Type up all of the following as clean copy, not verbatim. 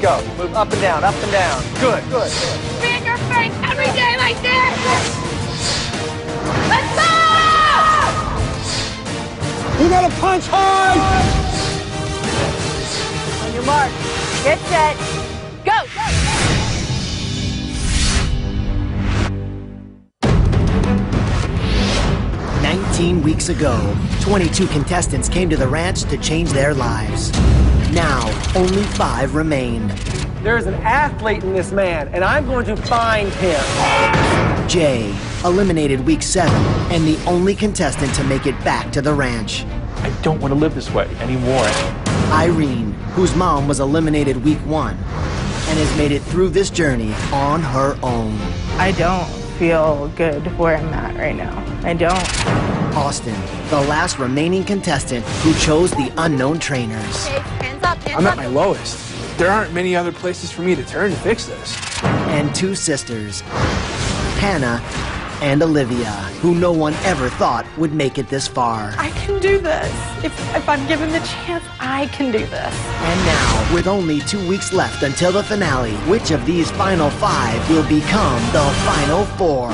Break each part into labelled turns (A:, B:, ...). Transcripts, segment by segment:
A: Let's go. Move up and down, up and down. Good, good.
B: Be in your face every day like this! Let's go!
A: You gotta punch hard!
B: On your mark. Get set. Go!
C: 19 weeks ago, 22 contestants came to the ranch to change their lives. Now, only 5 remain.
A: There's an athlete in this man, and I'm going to find him.
C: Jay, eliminated week 7, and the only contestant to make it back to the ranch.
D: I don't want to live this way anymore.
C: Irene, whose mom was eliminated week 1, and has made it through this journey on her own.
E: I don't feel good where I'm at right now. I don't.
C: Austin, the last remaining contestant who chose the unknown trainers.
B: Okay, hands up, hands
F: I'm
B: up.
F: at my lowest. There aren't many other places for me to turn to fix this.
C: And 2 sisters, Hannah and Olivia, who no one ever thought would make it this far.
E: I can do this. If I'm given the chance, I can do this.
C: And now, with only 2 weeks left until the finale, which of these final 5 will become the final 4?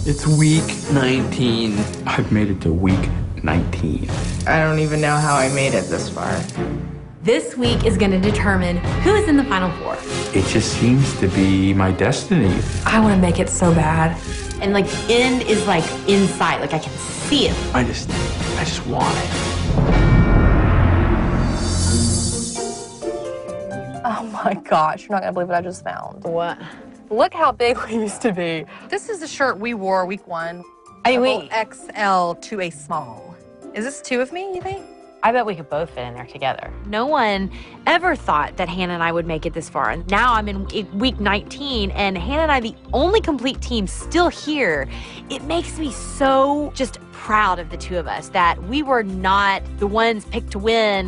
F: It's week 19.
D: I've made it to week 19.
E: I don't even know how I made it this far.
G: This week is going to determine who is in the final 4.
D: It just seems to be my destiny.
G: I want to make it so bad. And like the end is like in sight, like I can see it.
D: I just want it.
E: Oh my gosh, you're not gonna believe what I just found.
G: What?
E: Look how big we used to be.
H: This is the shirt we wore week 1.
G: I mean,
H: XL to a small. Is this 2 of me, you think?
G: I bet we could both fit in there together. No one ever thought that Hannah and I would make it this far. And now I'm in week 19, and Hannah and I, the only complete team still here. It makes me so just proud of the 2 of us that we were not the ones picked to win,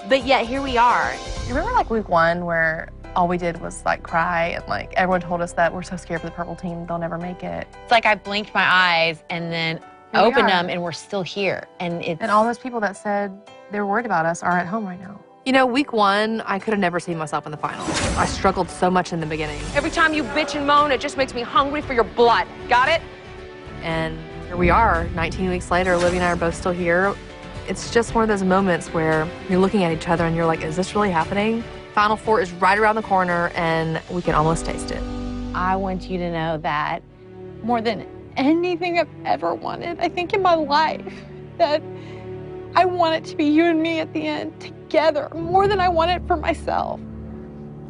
G: but yet here we are.
E: You remember like week 1 where all we did was like cry and like everyone told us that we're so scared for the purple team, they'll never make it.
G: It's like I blinked my eyes and then
E: Here we
G: opened
E: are.
G: them and we're still here. And
E: all those people that said they were worried about us are at home right now.
H: You know, week 1, I could have never seen myself in the final. I struggled so much in the beginning. Every time you bitch and moan, it just makes me hungry for your blood. Got it? And here we are, 19 weeks later, Olivia and I are both still here. It's just one of those moments where you're looking at each other and you're like, is this really happening? Final 4 is right around the corner and we can almost taste it.
G: I want you to know that more than anything I've ever wanted, I think in my life, that I want it to be you and me at the end together more than I want it for myself.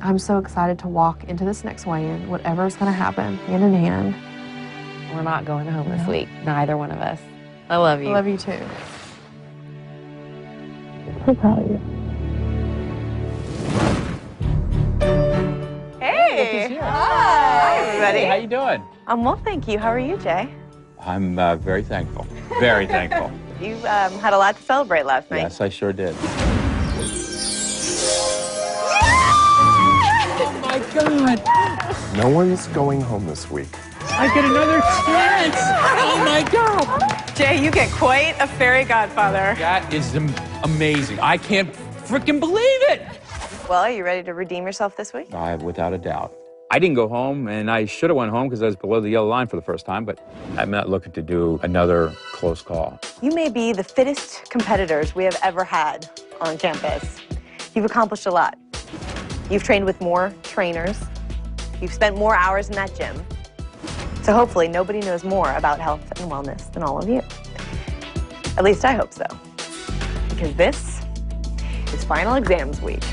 E: I'm so excited to walk into this next weigh-in, whatever's gonna happen, hand in hand.
G: We're not going home this week, neither one of us. I love you.
E: I love you too. So proud of you.
I: Hey! Hi, everybody.
J: How you doing?
I: I'm well, thank you. How are you, Jay?
J: I'm very thankful. Very thankful.
I: You had a lot to celebrate last night.
J: Yes, I sure did.
F: Oh my God!
K: No one's going home this week.
F: I get another chance! Oh my God!
I: Jay, you get quite a fairy godfather.
J: That is amazing. I can't freaking believe it.
I: Well, are you ready to redeem yourself this week?
J: Without a doubt. I didn't go home, and I should have went home because I was below the yellow line for the first time, but I'm not looking to do another close call.
I: You may be the fittest competitors we have ever had on campus. You've accomplished a lot. You've trained with more trainers. You've spent more hours in that gym. So hopefully nobody knows more about health and wellness than all of you. At least I hope so. Because this is final exams week.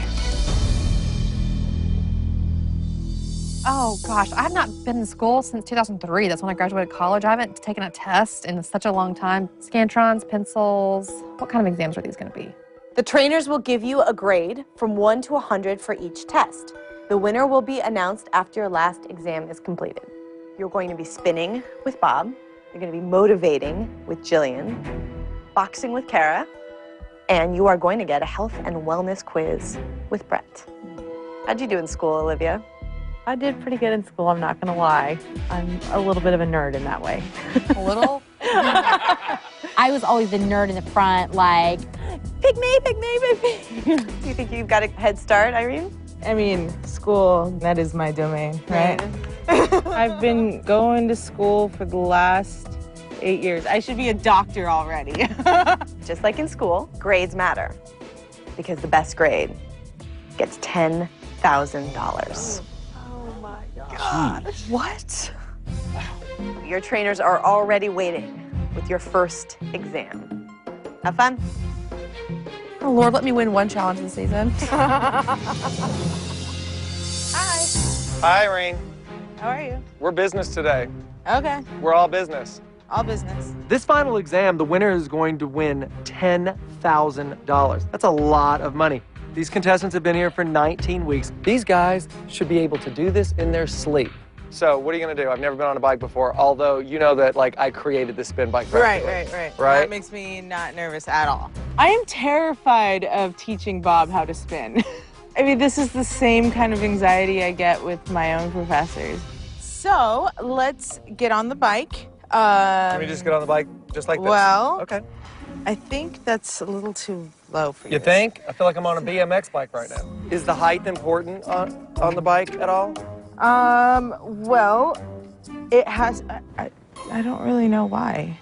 H: Oh gosh, I have not been in school since 2003. That's when I graduated college. I haven't taken a test in such a long time. Scantrons, pencils. What kind of exams are these gonna be?
I: The trainers will give you a grade from 1 to 100 for each test. The winner will be announced after your last exam is completed. You're going to be spinning with Bob. You're going to be motivating with Jillian, boxing with Kara, and you are going to get a health and wellness quiz with Brett. How'd you do in school, Olivia?
E: I did pretty good in school, I'm not gonna lie. I'm a little bit of a nerd in that way.
H: A little?
G: I I was always the nerd in the front, like, pick me, pick me, pick me.
I: Do you think you've got a head start, Irene?
L: I mean, school, that is my domain, right? I've been going to school for the last 8 years. I should be a doctor already.
I: Just like in school, grades matter because the best grade gets $10,000.
L: Oh my God.
I: What? Your trainers are already waiting with your first exam. Have fun.
E: Oh, Lord, let me win one challenge this season.
I: Hi.
A: Hi, Irene.
L: How are you?
A: We're business today.
L: Okay,
A: We're all business.
L: all business.
A: This final exam, the winner is going to win $10,000. That's a lot of money. These contestants have been here for 19 weeks. These guys should be able to do this in their sleep. So what are you gonna do? I've never been on a bike before, although you know that like I created the spin bike.
L: Right.
A: Right?
L: That makes me not nervous at all. I am terrified of teaching Bob how to spin. I mean, this is the same kind of anxiety I get with my own professors. So let's get on the bike.
A: Can we just get on the bike just like this?
L: Well,
A: okay.
L: I think that's a little too low for you.
A: You think? I feel like I'm on a BMX bike right now. Is the height important on the bike at all?
L: Well, it has, I don't really know why.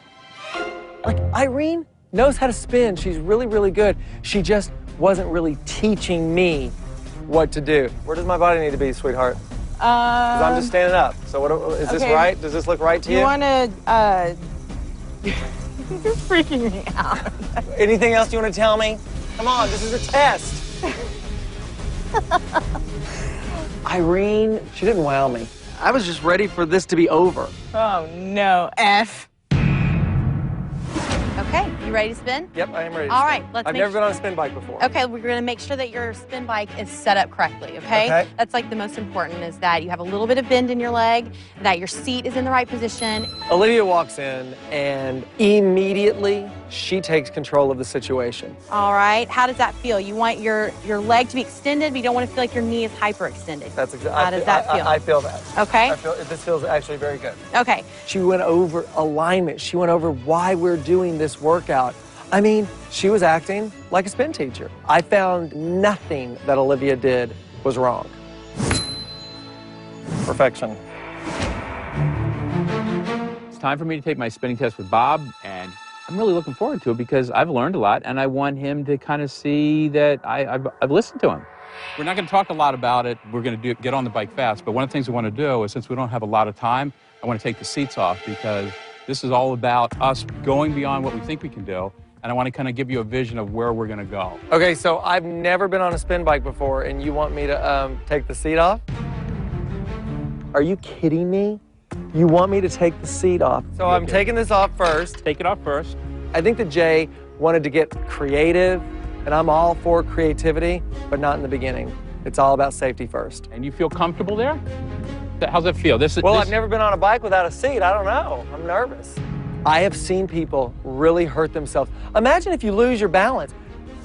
A: Like Irene knows how to spin. She's really, really good. She just wasn't really teaching me what to do. Where does my body need to be, sweetheart? Because I'm just standing up. So what is this right? Does this look right to you?
L: You want to, you're freaking me out.
A: Anything else you want to tell me? Come on, this is a test. Irene, she didn't wow me. I was just ready for this to be over.
L: Oh, no, F.
B: Okay, you ready to spin?
A: Yep, I am ready to
B: All
A: spin.
B: right, let's
A: I've
B: make
A: never been on a spin bike before.
B: Okay, we're gonna make sure that your spin bike is set up correctly, okay?
A: Okay.
B: That's like the most important is that you have a little bit of bend in your leg, that your seat is in the right position.
A: Olivia walks in and immediately she takes control of the situation.
B: All right, how does that feel? You want your leg to be extended, but you don't want to feel like your knee is hyperextended.
A: That's exactly.
B: How does that feel?
A: I feel that.
B: Okay.
A: This feels actually very good.
B: Okay.
A: She went over alignment. She went over why we're doing this workout. I mean, she was acting like a spin teacher. I found nothing that Olivia did was wrong. Perfection.
J: It's time for me to take my spinning test with Bob, and I'm really looking forward to it because I've learned a lot, and I want him to kind of see that I've listened to him. We're not going to talk a lot about it. We're going to get on the bike fast, but one of the things we want to do is, since we don't have a lot of time, I want to take the seats off because this is all about us going beyond what we think we can do, and I want to kind of give you a vision of where we're going to go.
A: Okay, so I've never been on a spin bike before, and you want me to take the seat off? Are you kidding me? You want me to take the seat off? So I'm taking this off first.
J: Take it off first.
A: I think that Jay wanted to get creative, and I'm all for creativity, but not in the beginning. It's all about safety first.
J: And you feel comfortable there? How's it feel?
A: I've never been on a bike without a seat. I don't know. I'm nervous. I have seen people really hurt themselves. Imagine if you lose your balance.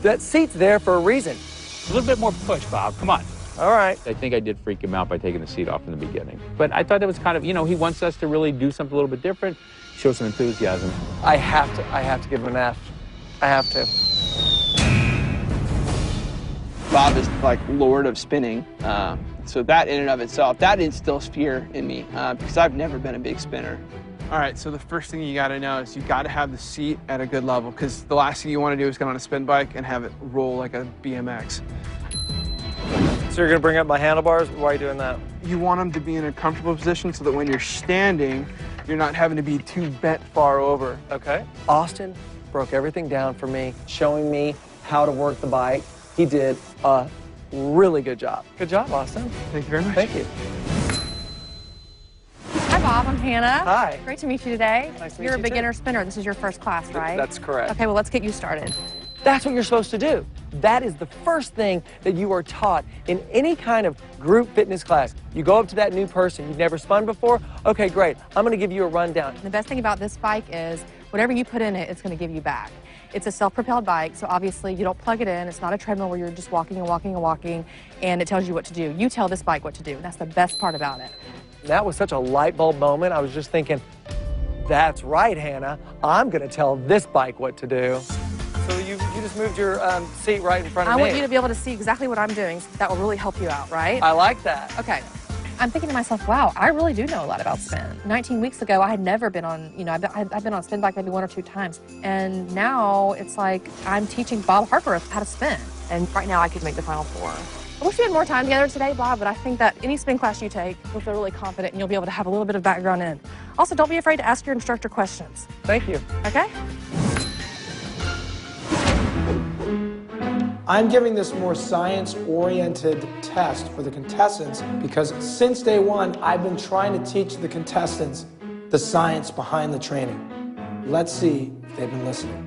A: That seat's there for a reason.
J: A little bit more push, Bob. Come on.
A: All right.
J: I think I did freak him out by taking the seat off in the beginning. But I thought that was kind of, he wants us to really do something a little bit different, show some enthusiasm.
A: I have to give him an F. I have to.
M: Bob is like Lord of spinning. So that in and of itself, that instills fear in me because I've never been a big spinner.
N: All right, so the first thing you gotta know is you gotta have the seat at a good level because the last thing you wanna do is get on a spin bike and have it roll like a BMX.
A: So you're gonna bring up my handlebars? Why are you doing that?
N: You want them to be in a comfortable position so that when you're standing, you're not having to be too bent far over.
A: Okay. Austin broke everything down for me, showing me how to work the bike. He did a really good job. Good job, Austin.
N: Thank you very much.
A: Thank you.
E: Hi, Bob. I'm Hannah.
A: Hi.
E: Great to meet you today.
A: Nice to meet
E: You're a
A: you,
E: beginner spinner. This is your first class, right?
A: That's correct.
E: Okay, well, let's get you started.
A: That's what you're supposed to do. That is the first thing that you are taught in any kind of group fitness class. You go up to that new person you've never spun before. Okay, great. I'm going to give you a rundown.
E: The best thing about this bike is whatever you put in it, it's going to give you back. It's a self-propelled bike, so obviously you don't plug it in. It's not a treadmill where you're just walking and walking and walking, and it tells you what to do. You tell this bike what to do. That's the best part about it.
A: That was such a light bulb moment. I was just thinking, That's right, Hannah. I'm going to tell this bike what to do. So you just moved your seat right in front of me.
E: I want you to be able to see exactly what I'm doing. So that will really help you out, right?
A: I like that.
E: Okay. I'm thinking to myself, wow, I really do know a lot about spin. 19 weeks ago, I had never been on, I've been on spin bike maybe 1 or 2 times. And now it's like I'm teaching Bob Harper how to spin. And right now I could make the Final Four. I wish we had more time together today, Bob, but I think that any spin class you take, you'll feel really confident and you'll be able to have a little bit of background in. Also, don't be afraid to ask your instructor questions.
A: Thank you.
E: Okay?
O: I'm giving this more science-oriented test for the contestants because since day one, I've been trying to teach the contestants the science behind the training. Let's see if they've been listening.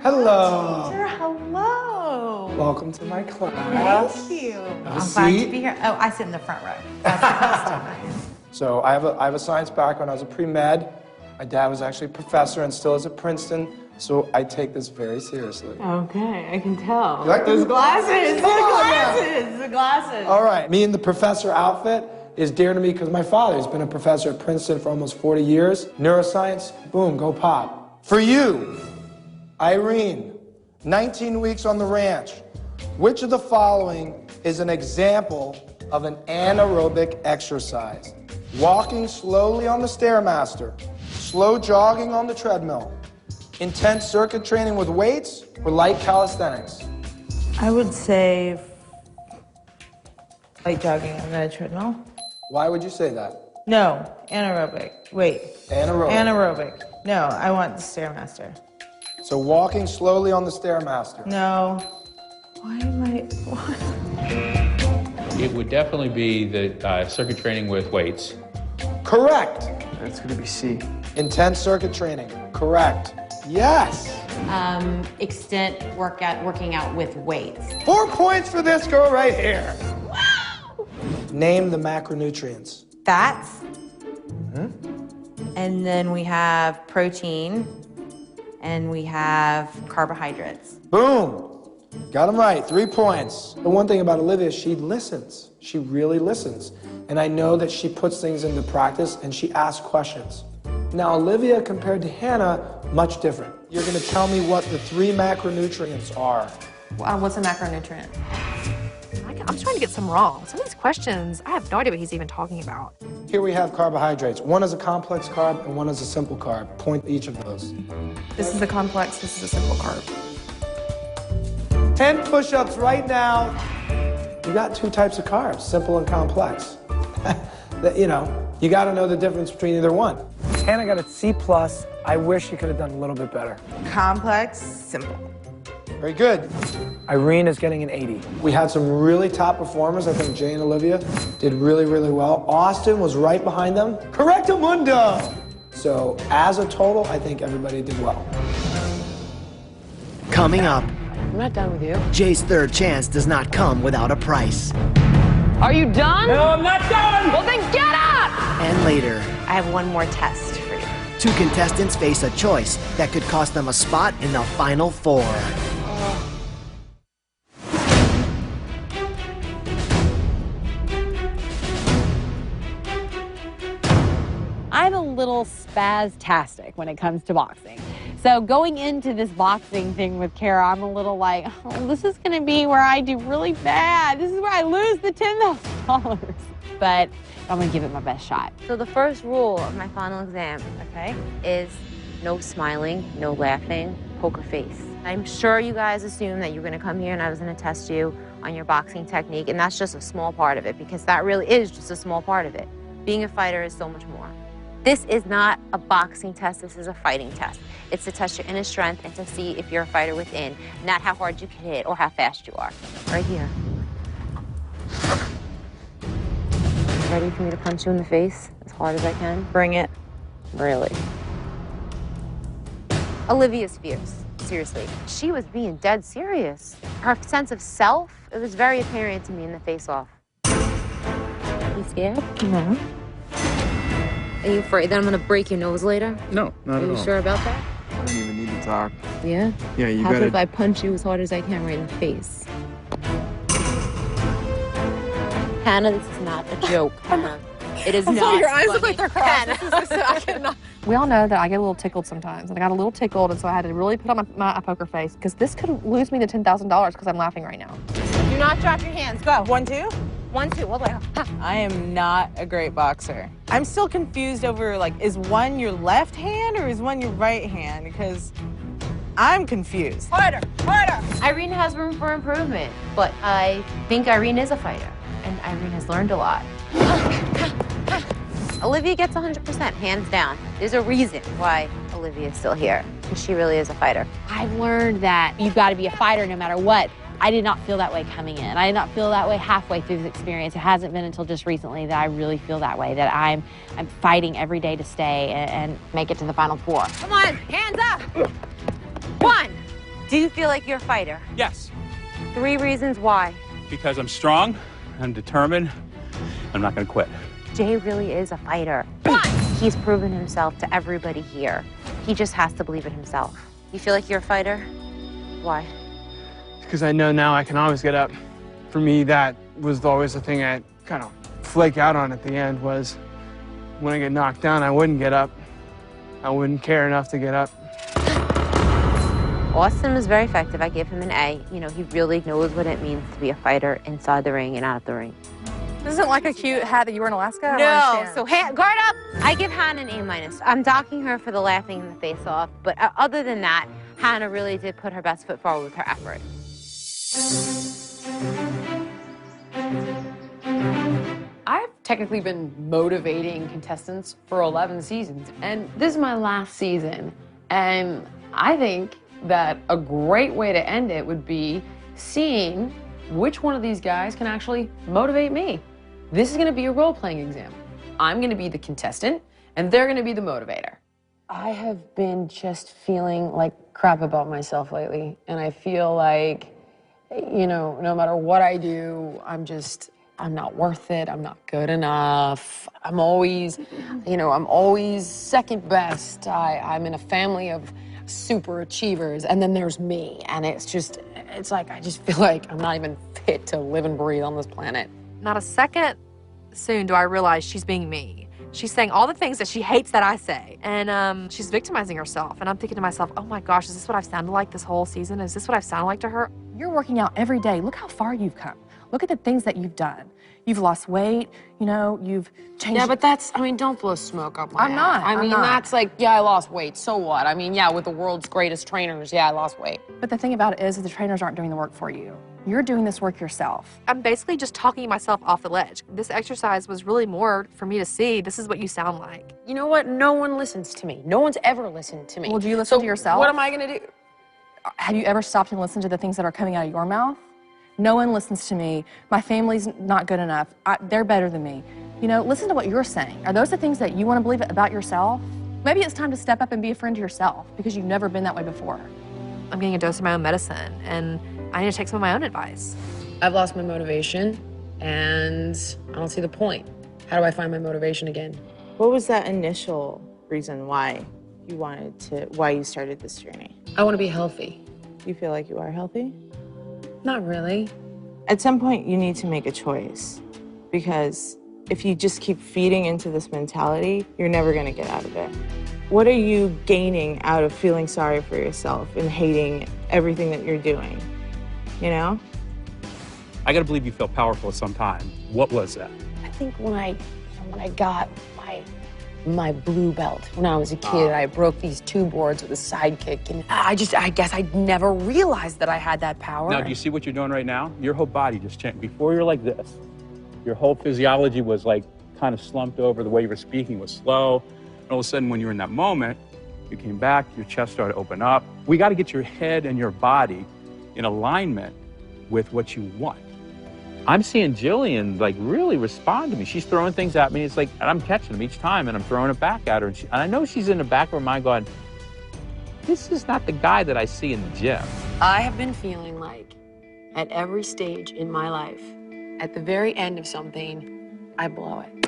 O: Hello.
P: Teacher, hello.
O: Welcome to my class.
P: Thank you.
O: Have a
P: I'm glad
O: seat.
P: to be here. Oh, I sit in the front row. That's
O: So I have a science background. I was a pre-med. My dad was actually a professor and still is at Princeton. So I take this very seriously.
L: Okay, I can tell.
O: You like
L: those
O: them?
L: glasses? The
O: Come on now.
L: glasses! The glasses!
O: All right, me in the professor outfit is dear to me because my father's been a professor at Princeton for almost 40 years. Neuroscience, boom, go pop. For you, Irene, 19 weeks on the ranch. Which of the following is an example of an anaerobic exercise? Walking slowly on the Stairmaster, slow jogging on the treadmill, intense circuit training with weights, or light calisthenics?
L: I would say light jogging on the treadmill.
O: Why would you say that?
L: No, anaerobic. Wait.
O: Anaerobic.
L: Anaerobic. No, I want the Stairmaster.
O: So walking slowly on the Stairmaster.
L: No. Why am I... What?
J: It would definitely be the circuit training with weights.
O: Correct.
N: That's going to be C.
O: Intense circuit training. Correct. Yes.
Q: Working out with weights.
O: 4 points for this girl right here. Name the macronutrients.
Q: Fats. And then we have protein. And we have carbohydrates.
O: Boom. Got them right. 3 points. The one thing about Olivia, she listens. She really listens. And I know that she puts things into practice and she asks questions. Now, Olivia, compared to Hannah, much different. You're going to tell me what the 3 macronutrients are.
E: What's a macronutrient? I'm trying to get some wrong. Some of these questions, I have no idea what he's even talking about.
O: Here we have carbohydrates. One is a complex carb and one is a simple carb. Point each of those.
E: This is a complex, this is a simple carb.
O: 10 push-ups right now. You got 2 types of carbs, simple and complex. You got to know the difference between either one. Hannah got a C+. I wish she could have done a little bit better.
L: Complex, simple.
O: Very good. Irene is getting an 80. We had some really top performers. I think Jay and Olivia did really, really well. Austin was right behind them. Correctamundo! So as a total, I think everybody did well.
C: Coming up,
H: I'm not done with you.
C: Jay's third chance does not come without a price.
H: Are you done?
F: No, I'm not done!
H: Well, then get up!
C: And later,
I: I have one more test for you.
C: 2 contestants face a choice that could cost them a spot in the Final Four.
G: I'm a little spastastic when it comes to boxing. So going into this boxing thing with Kara, I'm a little like, oh, this is going to be where I do really bad. This is where I lose the $10,000. But I'm going to give it my best shot.
B: So the first rule of my final exam, okay, is no smiling, no laughing, poker face. I'm sure you guys assume that you're going to come here and I was going to test you on your boxing technique, and that's just a small part of it, because that really is just a small part of it. Being a fighter is so much more. This is not a boxing test, this is a fighting test. It's to test your inner strength and to see if you're a fighter within, not how hard you can hit or how fast you are. Right here. Ready for me to punch you in the face as hard as I can? Bring it. Really. Olivia's fierce, seriously. She was being dead serious. Her sense of self, it was very apparent to me in the face-off. You scared? No. Are you afraid that I'm gonna break your nose later?
N: No, not at all.
B: Are you sure about that?
N: I don't even need to talk.
B: Yeah?
N: Yeah, you
B: How
N: better.
B: if I punch you as hard as I can right in the face? Hannah, this is not a joke. Hannah. It is
E: I
B: not
E: saw your eyes look
B: funny.
E: like they're crossed. I cannot. We all know that I get a little tickled sometimes, and I got a little tickled, and so I had to really put on my poker face, because this could lose me the $10,000 because I'm laughing right now.
B: Do not drop your hands. Go.
L: 1, 2.
B: 1, 2. All the way.
L: I am not a great boxer. I'm still confused over, like, is one your left hand or is one your right hand? Because I'm confused.
B: Harder, harder. Irene has room for improvement, but I think Irene is a fighter, and Irene has learned a lot. Olivia gets 100%, hands down. There's a reason why Olivia is still here, because she really is a fighter.
G: I've learned that you've got to be a fighter no matter what. I did not feel that way coming in. I did not feel that way halfway through this experience. It hasn't been until just recently that I really feel that way, that I'm fighting every day to stay and make it to the Final Four.
B: Come on, hands up. 1. Do you feel like you're a fighter?
J: Yes,
B: 3 reasons why.
J: because I'm strong, I'm determined, I'm not gonna quit.
B: Jay really is a fighter. 1. He's proven himself to everybody here. He just has to believe in himself. You feel like you're a fighter? Why?
N: Because I know now I can always get up. For me, that was always the thing I kind of flake out on at the end, was when I get knocked down, I wouldn't get up. I wouldn't care enough to get up.
B: Austin was very effective. I gave him an A. You know, he really knows what it means to be a fighter inside the ring and out of the ring.
E: This isn't like a cute hat that you wear in Alaska?
B: No, so guard up. I give Hannah an A-. I'm docking her for the laughing in the face off, but other than that, Hannah really did put her best foot forward with her effort.
H: I've technically been motivating contestants for 11 seasons, and this is my last season. And I think that a great way to end it would be seeing which one of these guys can actually motivate me. This is gonna be a role-playing exam. I'm gonna be the contestant, and they're gonna be the motivator. I have been just feeling like crap about myself lately, and I feel like, you know, no matter what I do, I'm not worth it, I'm not good enough. I'm always, I'm always second best. I'm in a family of super achievers, and then there's me, and it's like I just feel like I'm not even fit to live and breathe on this planet.
E: Not a second soon do I realize she's being me. She's saying all the things that she hates that I say, and she's victimizing herself. And I'm thinking to myself, oh my gosh, is this what I've sounded like this whole season? Is this what I've sounded like to her? You're working out every day. Look how far you've come. Look at the things that you've done. You've lost weight, you've changed.
H: Yeah, but don't blow smoke up my
E: I'm not.
H: ass.
E: I'm not.
H: That's like, yeah, I lost weight, so what? I mean, yeah, with the world's greatest trainers, yeah, I lost weight.
E: But the thing about it is that the trainers aren't doing the work for you. You're doing this work yourself. I'm basically just talking myself off the ledge. This exercise was really more for me to see, this is what you sound like.
H: You know what? No one listens to me. No one's ever listened to me.
E: Well, do you listen to yourself?
H: What am I gonna do?
E: Have you ever stopped and listened to the things that are coming out of your mouth? No one listens to me. My family's not good enough. They're better than me. Listen to what you're saying. Are those the things that you want to believe about yourself? Maybe it's time to step up and be a friend to yourself, because you've never been that way before. I'm getting a dose of my own medicine, and I need to take some of my own advice.
H: I've lost my motivation, and I don't see the point. How do I find my motivation again?
L: What was that initial reason why you started this journey?
H: I want to be healthy.
L: You feel like you are healthy?
H: Not really.
L: At some point, you need to make a choice, because if you just keep feeding into this mentality, you're never going to get out of it. What are you gaining out of feeling sorry for yourself and hating everything that you're doing?
J: I gotta believe you felt powerful at some time. What was that?
H: I think when I got my blue belt when I was a kid, I broke these 2 boards with a sidekick, and I guess I never realized that I had that power.
J: Now, do you see what you're doing right now? Your whole body just changed. Before you're like this, your whole physiology was like kind of slumped over. The way you were speaking was slow. And all of a sudden, when you were in that moment, you came back, your chest started to open up. We got to get your head and your body in alignment with what you want. I'm seeing Jillian like really respond to me. She's throwing things at me. It's like, and I'm catching them each time, and I'm throwing it back at her. And I know she's in the back of her mind going, this is not the guy that I see in the gym.
H: I have been feeling like at every stage in my life, at the very end of something, I blow it.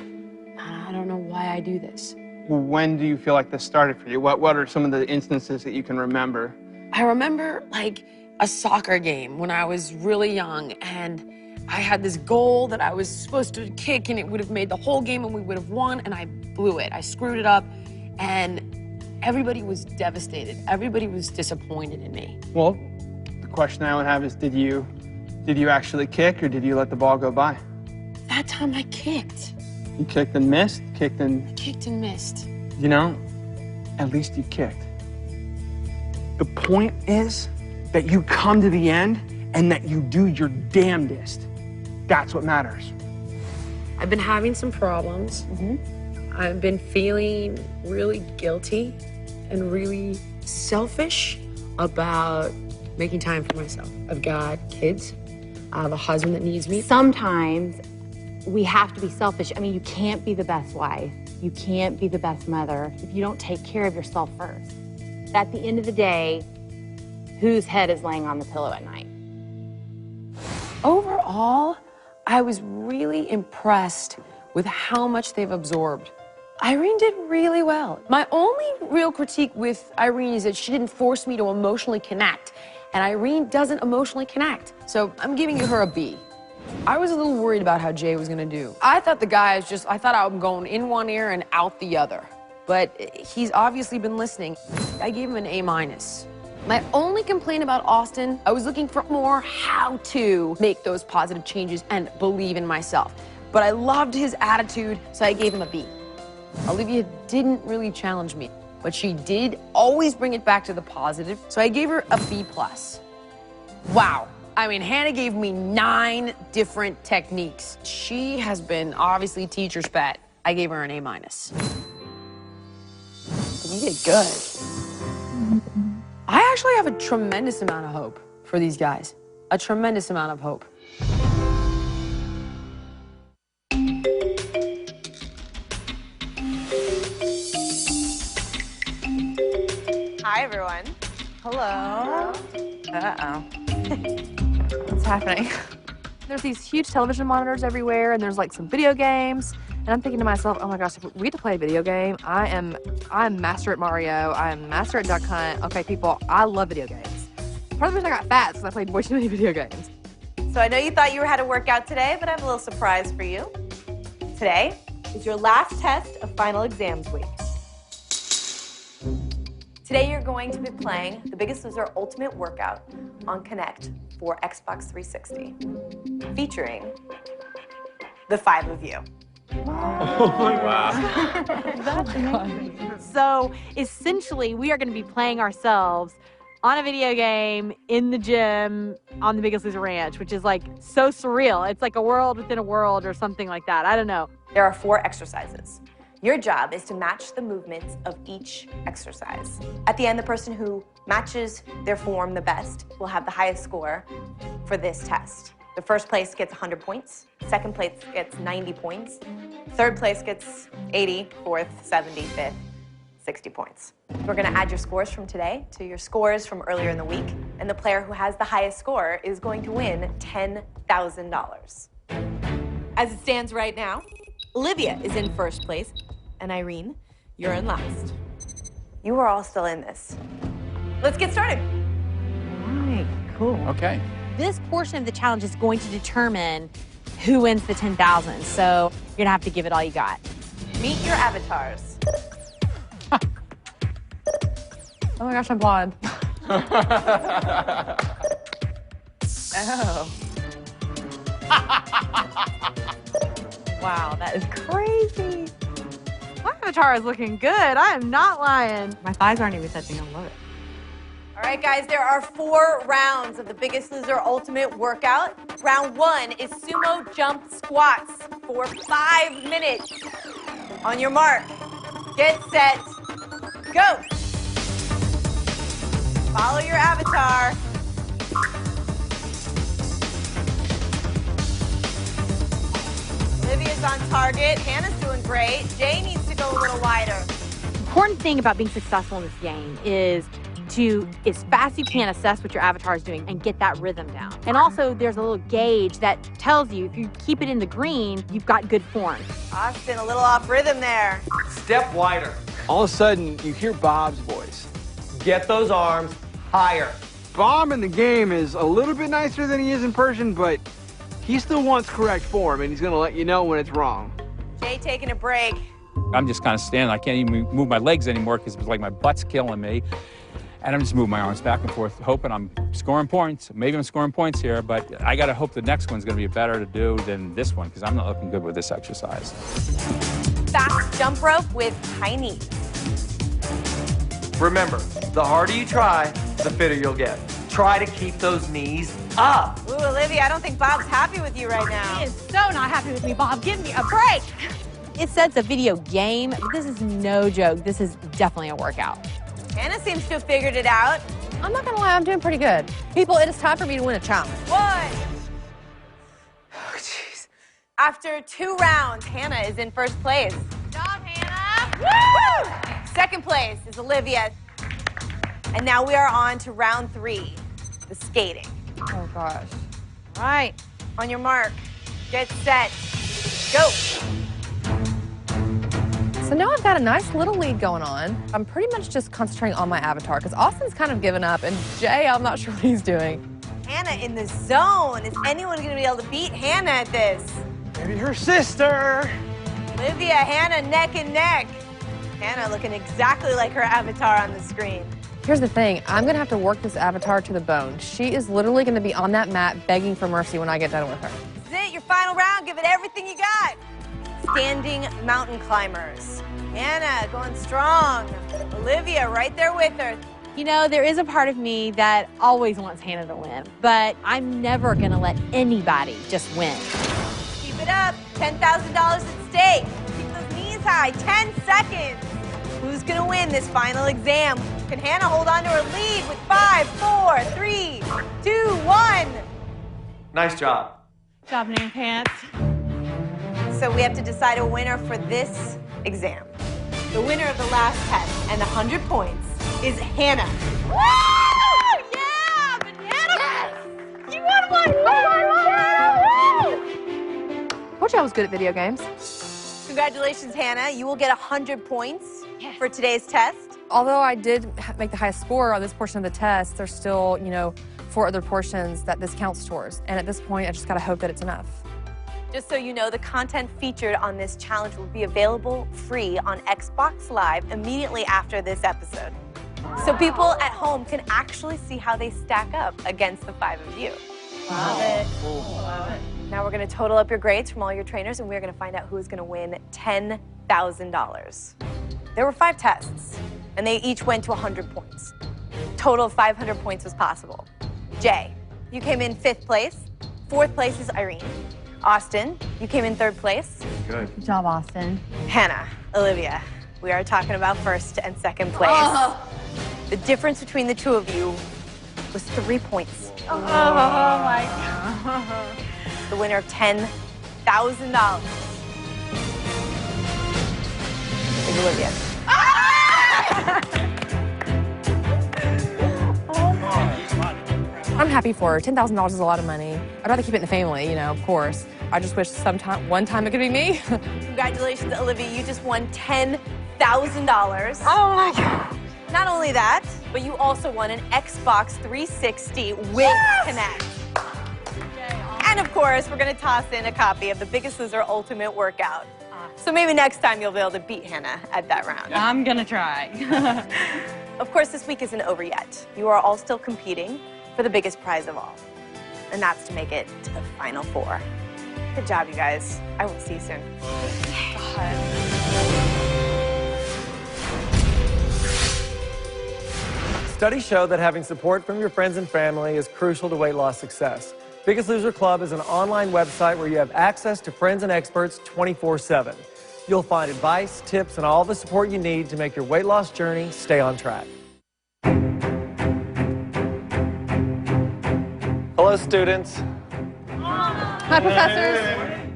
H: I don't know why I do this.
N: When do you feel like this started for you? What are some of the instances that you can remember?
H: I remember like a soccer game when I was really young, and I had this goal that I was supposed to kick and it would have made the whole game and we would have won, and I blew it. I screwed it up, and everybody was devastated. Everybody was disappointed in me.
N: Well, the question I would have is, did you actually kick, or did you let the ball go by?
H: That time I kicked.
N: You kicked and missed,
H: Kicked and missed.
N: You know, at least you kicked. The point is that you come to the end and that you do your damnedest. That's what matters.
H: I've been having some problems. I've been feeling really guilty and really selfish about making time for myself. I've got kids. I have a husband that needs me.
R: Sometimes we have to be selfish. I mean, you can't be the best wife. You can't be the best mother if you don't take care of yourself first. At the end of the day, whose head is laying on the pillow at night?
H: Overall, I was really impressed with how much they've absorbed. Irene did really well. My only real critique with Irene is that she didn't force me to emotionally connect, and Irene doesn't emotionally connect. So I'm giving her a B. I was a little worried about how Jay was gonna do. I thought the guys I thought I'm going in one ear and out the other. But he's obviously been listening. I gave him an A-. My only complaint about Austin, I was looking for more how to make those positive changes and believe in myself. But I loved his attitude, so I gave him a B. Olivia didn't really challenge me, but she did always bring it back to the positive, so I gave her a B+. Wow. I mean, Hannah gave me 9 different techniques. She has been obviously teacher's pet. I gave her an A-. You did good. I actually have a tremendous amount of hope for these guys. A tremendous amount of hope.
I: Hi, everyone. Hello.
E: Uh-oh. What's happening? There's these huge television monitors everywhere, and there's like some video games. And I'm thinking to myself, oh my gosh, if we get to play a video game, I'm master at Mario, I'm master at Duck Hunt. Okay, people, I love video games. Part of the reason I got fat is because I played way too many video games.
I: So I know you thought you had to work out today, but I have a little surprise for you. Today is your last test of final exams week. Today you're going to be playing the Biggest Loser Ultimate Workout on Connect for Xbox 360, featuring the 5 of you.
G: Wow. That's amazing. So essentially, we are going to be playing ourselves on a video game in the gym on the Biggest Loser Ranch, which is like so surreal. It's like a world within a world or something like that. I don't know.
I: There are 4 exercises. Your job is to match the movements of each exercise. At the end, the person who matches their form the best will have the highest score for this test. The first place gets 100 points, second place gets 90 points, third place gets 80, fourth, 70, fifth, 60 points. We're gonna add your scores from today to your scores from earlier in the week, and the player who has the highest score is going to win $10,000. As it stands right now, Olivia is in first place, and Irene, you're in last. You are all still in this. Let's get started.
G: All right, cool.
J: Okay.
G: This portion of the challenge is going to determine who wins the 10,000. So you're gonna have to give it all you got.
I: Meet your avatars.
E: Oh my gosh, I'm blonde.
G: Oh. Wow, that is crazy. My avatar is looking good. I am not lying.
Q: My thighs aren't even touching. I love it.
I: All right, guys, there are 4 rounds of the Biggest Loser Ultimate Workout. Round 1 is sumo jump squats for 5 minutes. On your mark, get set, go. Follow your avatar. Olivia's on target. Hannah's doing great. Jay needs to go a little wider.
G: The important thing about being successful in this game is to, as fast as you can, assess what your avatar is doing and get that rhythm down. And also, there's a little gauge that tells you if you keep it in the green, you've got good form.
I: Austin, a little off rhythm there.
A: Step wider.
M: All of a sudden, you hear Bob's voice.
A: Get those arms higher.
N: Bob in the game is a little bit nicer than he is in person, but
M: He still wants correct form, and he's gonna let you know when it's wrong.
I: Jay taking a break.
J: I'm just kind of standing. I can't even move my legs anymore because it was like my butt's killing me. And I'm just moving my arms back and forth, hoping I'm scoring points. Maybe I'm scoring points here, but I got to hope the next one's going to be better to do than this one because I'm not looking good with this exercise.
I: Fast jump rope with high knees.
A: Remember, the harder you try, the fitter you'll get. Try to keep those knees up.
I: Ooh, Olivia, I don't think Bob's happy with you right now.
R: He is so not happy with me, Bob. Give me a break. It says a video game, but this is no joke. This is definitely a workout.
I: Hannah seems to have figured it out.
E: I'm not gonna lie, I'm doing pretty good. People, it is time for me to win a challenge.
I: One. Oh, jeez. After 2 rounds, Hannah is in first place.
B: Good job, Hannah.
I: Woo! Second place is Olivia. And now we are on to round 3, the skating.
E: Oh, gosh.
I: All right, on your mark, get set, go.
E: So now I've got a nice little lead going on. I'm pretty much just concentrating on my avatar because Austin's kind of given up, and Jay, I'm not sure what he's doing.
I: Hannah in the zone. Is anyone going to be able to beat Hannah at this?
M: Maybe her sister.
I: Olivia, Hannah, neck and neck. Hannah looking exactly like her avatar on the screen.
E: Here's the thing, I'm gonna have to work this avatar to the bone. She is literally gonna be on that mat begging for mercy when I get done with her.
I: This is it, your final round. Give it everything you got. Standing mountain climbers. Hannah going strong. Olivia right there with her.
G: You know, there is a part of me that always wants Hannah to win, but I'm never going to let anybody just win.
I: Keep it up. $10,000 at stake. Keep those knees high. 10 seconds. Who's going to win this final exam? Can Hannah hold on to her lead with 5, 4, 3, 2, 1?
A: Nice job.
L: Good job, Name Pants.
I: So we have to decide a winner for this exam. The winner of the last test and 100 points is Hannah.
B: Woo! Yeah! Bananas! You won one!
E: Told you I was good at video games.
I: Congratulations, Hannah. You will get 100 points for today's test.
E: Although I did make the highest score on this portion of the test, there's still, 4 other portions that this counts towards. And at this point, I just gotta hope that it's enough.
I: Just so you know, the content featured on this challenge will be available free on Xbox Live immediately after this episode. So people at home can actually see how they stack up against the 5 of you. Love it. Love it. Now we're gonna total up your grades from all your trainers and we're gonna find out who is gonna win $10,000. There were 5 tests and they each went to 100 points. Total of 500 points was possible. Jay, you came in 5th place. 4th place is Irene. Austin, you came in 3rd place.
R: Good job, Austin.
I: Hannah, Olivia, we are talking about 1st and 2nd place.
B: Oh.
I: The difference between the 2 of you was 3 points.
L: Oh my God.
I: The winner of $10,000 is Olivia.
E: I'm happy for her. $10,000 is a lot of money. I'd rather keep it in the family, of course. I just wish one time it could be me.
I: Congratulations, Olivia. You just won $10,000.
L: Oh my God.
I: Not only that, but you also won an Xbox 360 with Kinect. And of course, we're going to toss in a copy of the Biggest Loser Ultimate Workout. So maybe next time you'll be able to beat Hannah at that round.
L: I'm gonna try.
I: Of course, this week isn't over yet. You are all still competing for the biggest prize of all. And that's to make it to the Final 4. Good job, you guys. I will see you soon.
A: Studies show that having support from your friends and family is crucial to weight loss success. Biggest Loser Club is an online website where you have access to friends and experts 24/7. You'll find advice, tips, and all the support you need to make your weight loss journey stay on track. Hello, students.
E: Hi, professors.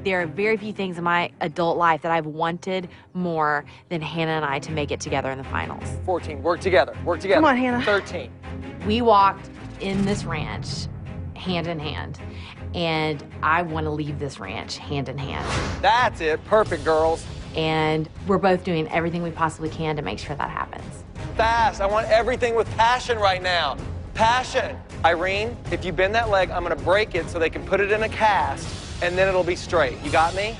G: There are very few things in my adult life that I've wanted more than Hannah and I to make it together in the finals.
A: 14, work together, work together.
I: Come on, Hannah.
A: 13.
G: We walked in this ranch hand in hand, and I want to leave this ranch hand in hand.
A: That's it, perfect, girls.
G: And we're both doing everything we possibly can to make sure that happens.
A: Fast, I want everything with passion right now. Passion. Irene, if you bend that leg, I'm gonna break it so they can put it in a cast. and then it'll be straight. You got me?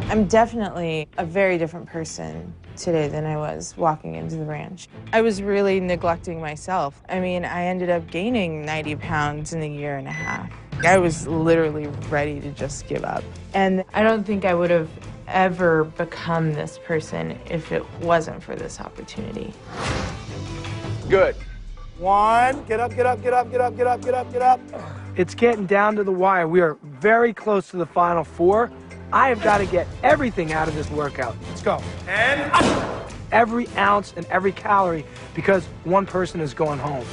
L: I'm definitely a very different person today than I was walking into the ranch. I was really neglecting myself. I mean, I ended up gaining 90 pounds in a year and a half. I was literally ready to just give up. And I don't think I would have ever become this person if it wasn't for this opportunity.
O: Good. One, get up, get up, get up, get up, get up, get up, get up. It's getting down to the wire. We are very close to the final 4. I have got to get everything out of this workout. Let's go. And every ounce and every calorie, because one person is going home.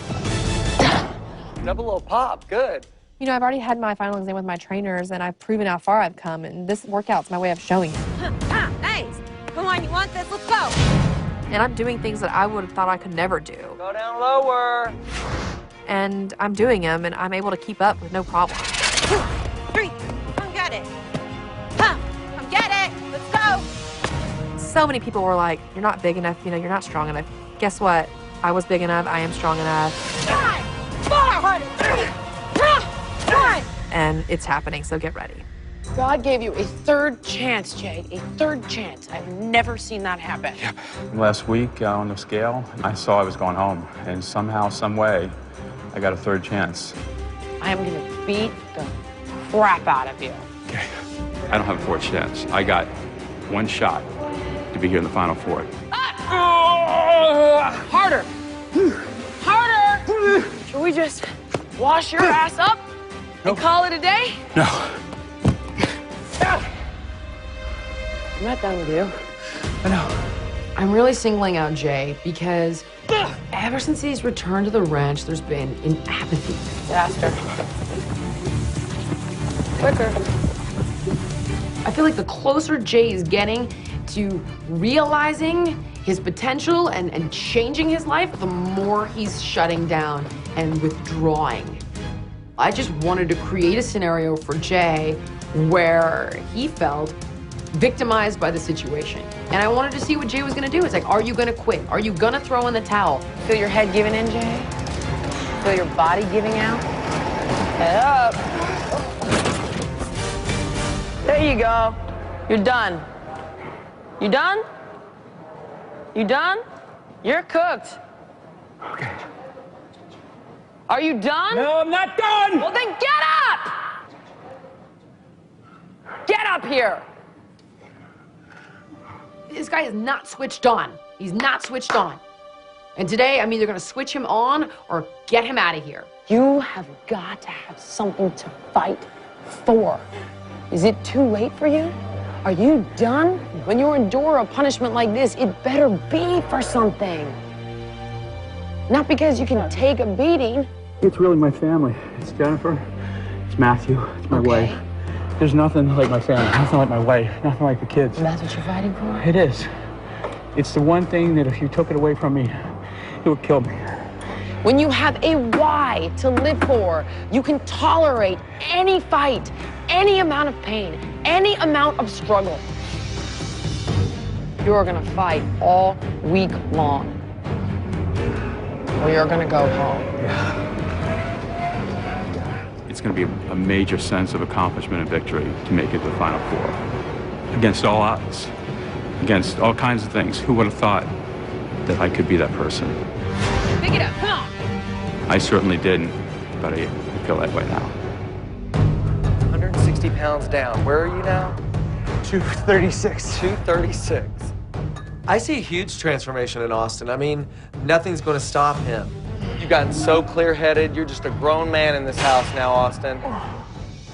A: Double little pop, good.
E: You know, I've already had my final exam with my trainers, and I've proven how far I've come, and this workout's my way of showing it.
B: Nice. Come on, you want this? Let's go.
E: And I'm doing things that I would have thought I could never do.
A: Go down lower.
E: And I'm doing them, and I'm able to keep up with no problem.
B: 2, 3, come get it. Come get it. Let's go.
E: So many people were like, you're not big enough, you know, you're not strong enough. Guess what? I was big enough, I am strong enough.
B: 5, 4, 3, 2, 1.
E: And it's happening, so get ready.
F: God gave you a third chance, Jay. A third chance. I've never seen that happen.
J: Yep. Last week on the scale, I saw I was going home. And somehow, some way, I got a third chance.
F: I am going to beat the crap out of you.
J: Okay. I don't have a fourth chance. I got one shot to be here in the final 4.
F: Harder. Harder. Should we just wash your ass up and call it a day?
J: No.
F: I'm not done with you.
J: I know.
S: I'm really singling out Jay because ever since he's returned to the ranch, there's been an apathy.
F: Faster. Quicker.
S: I feel like the closer Jay is getting to realizing his potential and changing his life, the more he's shutting down and withdrawing. I just wanted to create a scenario for Jay where he felt victimized by the situation. And I wanted to see what Jay was gonna do. It's like, are you gonna quit? Are you gonna throw in the towel?
F: Feel your head giving in, Jay? Feel your body giving out? Head up. There you go. You're done. You done? You done? You're cooked.
J: Okay.
F: Are you done?
J: No, I'm not done!
F: Well, then get up! Get up here!
S: This guy is not switched on. He's not switched on. And today, I'm either gonna switch him on or get him out of here.
F: You have got to have something to fight for. Is it too late for you? Are you done? When you endure a punishment like this, it better be for something. Not because you can take a beating.
D: It's really my family. It's Jennifer. It's Matthew. It's my wife. There's nothing like my family. Nothing like my wife. Nothing like the kids.
F: And that's what you're fighting for?
D: It is. It's the one thing that if you took it away from me, it would kill me.
F: When you have a why to live for, you can tolerate any fight, any amount of pain, any amount of struggle. You're gonna fight all week long, or you're gonna go home.
J: It's going to be a major sense of accomplishment and victory to make it to the Final 4. Against all odds. Against all kinds of things. Who would have thought that I could be that person?
F: Pick it up, come on.
J: I certainly didn't, but I feel that way now.
A: 160 pounds down. Where are you now?
O: 236.
A: 236. I see a huge transformation in Austin. I mean, nothing's going to stop him. You've gotten so clear-headed. You're just a grown man in this house now, Austin.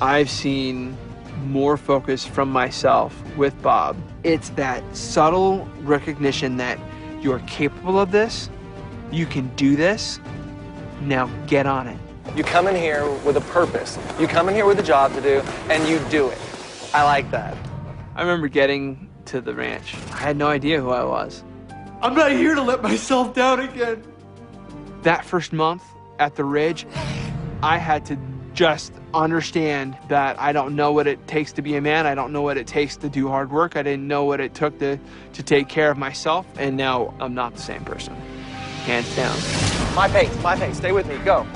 M: I've seen more focus from myself with Bob. It's that subtle recognition that you're capable of this, you can do this, now get on it.
A: You come in here with a purpose. You come in here with a job to do, and you do it. I like that.
M: I remember getting to the ranch. I had no idea who I was.
A: I'm not here to let myself down again.
M: That first month at the Ridge, I had to just understand that I don't know what it takes to be a man. I don't know what it takes to do hard work. I didn't know what it took to take care of myself. And now I'm not the same person. Hands down.
A: My pace, stay with me, go.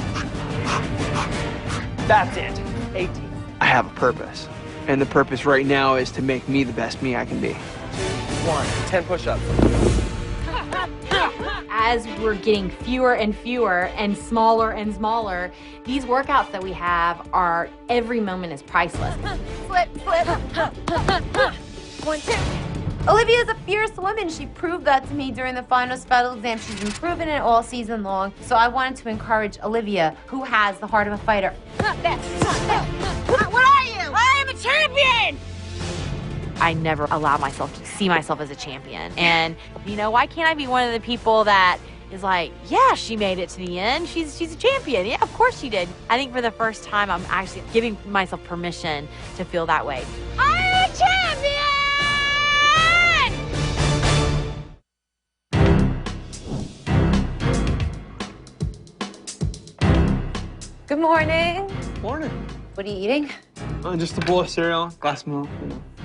A: That's it, 18.
M: I have a purpose. And the purpose right now is to make me the best me I can be.
A: 10 push-ups.
G: As we're getting fewer and fewer and smaller, these workouts that we have are, every moment is priceless.
B: Flip, flip. 1, 2. Olivia's a fierce woman. She proved that to me during the final spell exam. She's been proving it all season long. So I wanted to encourage Olivia, who has the heart of a fighter. What are you? I am a champion!
G: I never allow myself to see myself as a champion. And, you know, why can't I be one of the people that is like, yeah, she made it to the end. She's a champion. Yeah, of course she did. I think for the first time, I'm actually giving myself permission to feel that way.
B: I'm a champion! Good morning.
M: Morning.
B: What are you eating?
M: Just a bowl of cereal, glass of milk.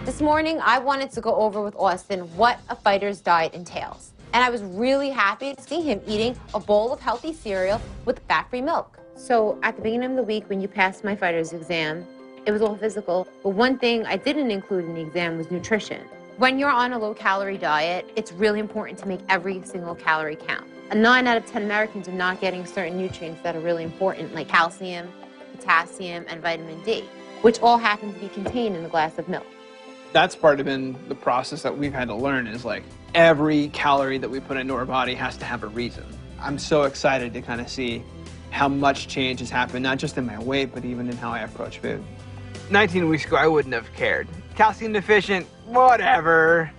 B: This morning, I wanted to go over with Austin what a fighter's diet entails. And I was really happy to see him eating a bowl of healthy cereal with fat-free milk. So at the beginning of the week, when you passed my fighter's exam, it was all physical. But one thing I didn't include in the exam was nutrition. When you're on a low-calorie diet, it's really important to make every single calorie count. 9 out of 10 Americans are not getting certain nutrients that are really important, like calcium, potassium, and vitamin D, which all happen to be contained in a glass of milk.
M: That's part of the process that we've had to learn is like every calorie that we put into our body has to have a reason. I'm so excited to kind of see how much change has happened, not just in my weight, but even in how I approach food. 19 weeks ago, I wouldn't have cared. Calcium deficient, whatever.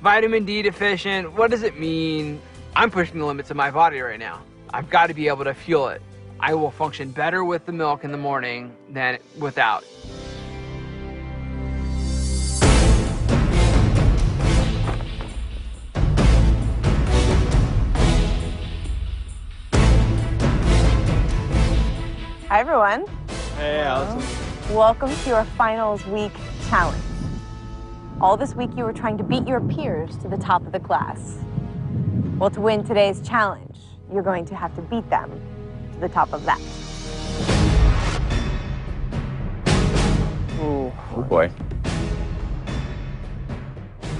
M: Vitamin D deficient, what does it mean? I'm pushing the limits of my body right now. I've got to be able to fuel it. I will function better with the milk in the morning than without.
I: Hi, everyone.
M: Hey, Allison.
I: Welcome to your finals week challenge. All this week, you were trying to beat your peers to the top of the class. Well, to win today's challenge, you're going to have to beat them to the top of that.
J: Oh boy.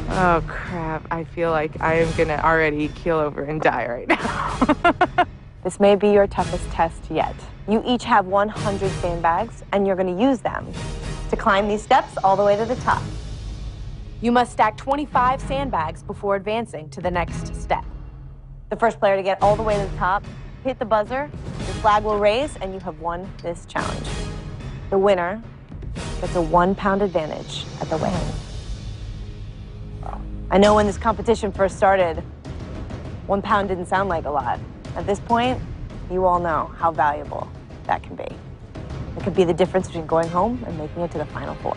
L: Oh, crap. I feel like I am going to already keel over and die right now.
I: This may be your toughest test yet. You each have 100 sandbags, and you're going to use them to climb these steps all the way to the top. You must stack 25 sandbags before advancing to the next step. The first player to get all the way to the top, hit the buzzer, the flag will raise, and you have won this challenge. The winner gets a 1-pound advantage at the weigh-in. I know when this competition first started, 1 pound didn't sound like a lot. At this point, you all know how valuable that can be. It could be the difference between going home and making it to the Final Four.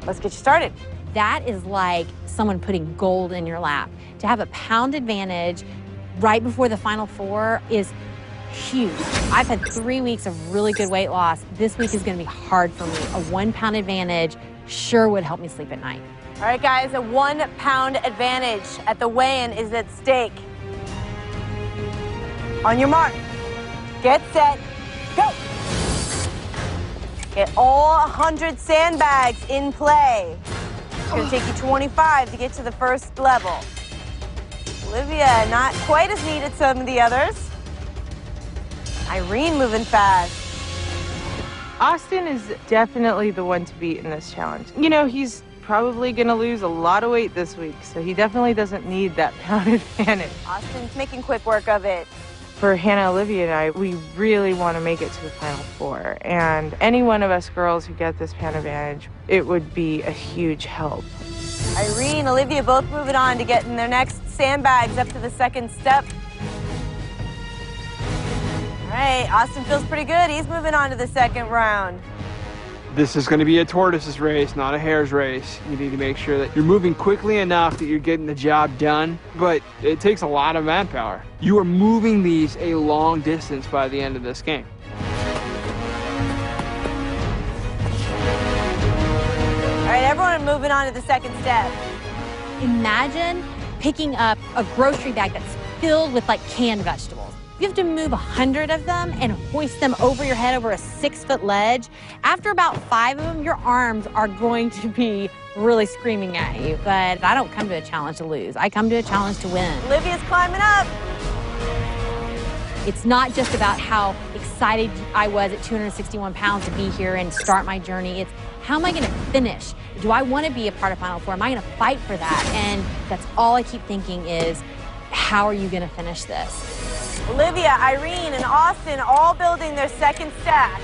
I: Let's get you started.
G: That is like someone putting gold in your lap. To have a pound advantage right before the Final Four is huge. I've had 3 weeks of really good weight loss. This week is going to be hard for me. A 1 pound advantage sure would help me sleep at night.
I: All right, guys, a 1 pound advantage at the weigh-in is at stake. On your mark, get set, go. Get all 100 sandbags in play. It's gonna take you 25 to get to the first level. Olivia, not quite as neat as some of the others. Irene moving fast.
L: Austin is definitely the one to beat in this challenge. You know, he's probably gonna lose a lot of weight this week, so he definitely doesn't need that pound advantage.
I: Austin's making quick work of it.
L: For Hannah, Olivia, and I, we really want to make it to the Final Four. And any one of us girls who get this pound advantage, it would be a huge help.
I: Irene, Olivia both moving on to getting their next sandbags up to the second step. All right, Austin feels pretty good. He's moving on to the second round.
M: This is going to be a tortoise's race, not a hare's race. You need to make sure that you're moving quickly enough that you're getting the job done, but it takes a lot of manpower. You are moving these a long distance by the end of this game.
I: All right, everyone moving on to the second step.
G: Imagine picking up a grocery bag that's filled with like canned vegetables.
B: You have to move 100 of them and hoist them over your head over a 6-foot ledge. After about 5 of them, your arms are going to be really screaming at you. But I don't come to a challenge to lose. I come to a challenge to win.
I: Olivia's climbing up.
B: It's not just about how excited I was at 261 pounds to be here and start my journey. It's how am I going to finish? Do I want to be a part of Final Four? Am I going to fight for that? And that's all I keep thinking is, how are you going to finish this?
I: Olivia, Irene, and Austin all building their second stack.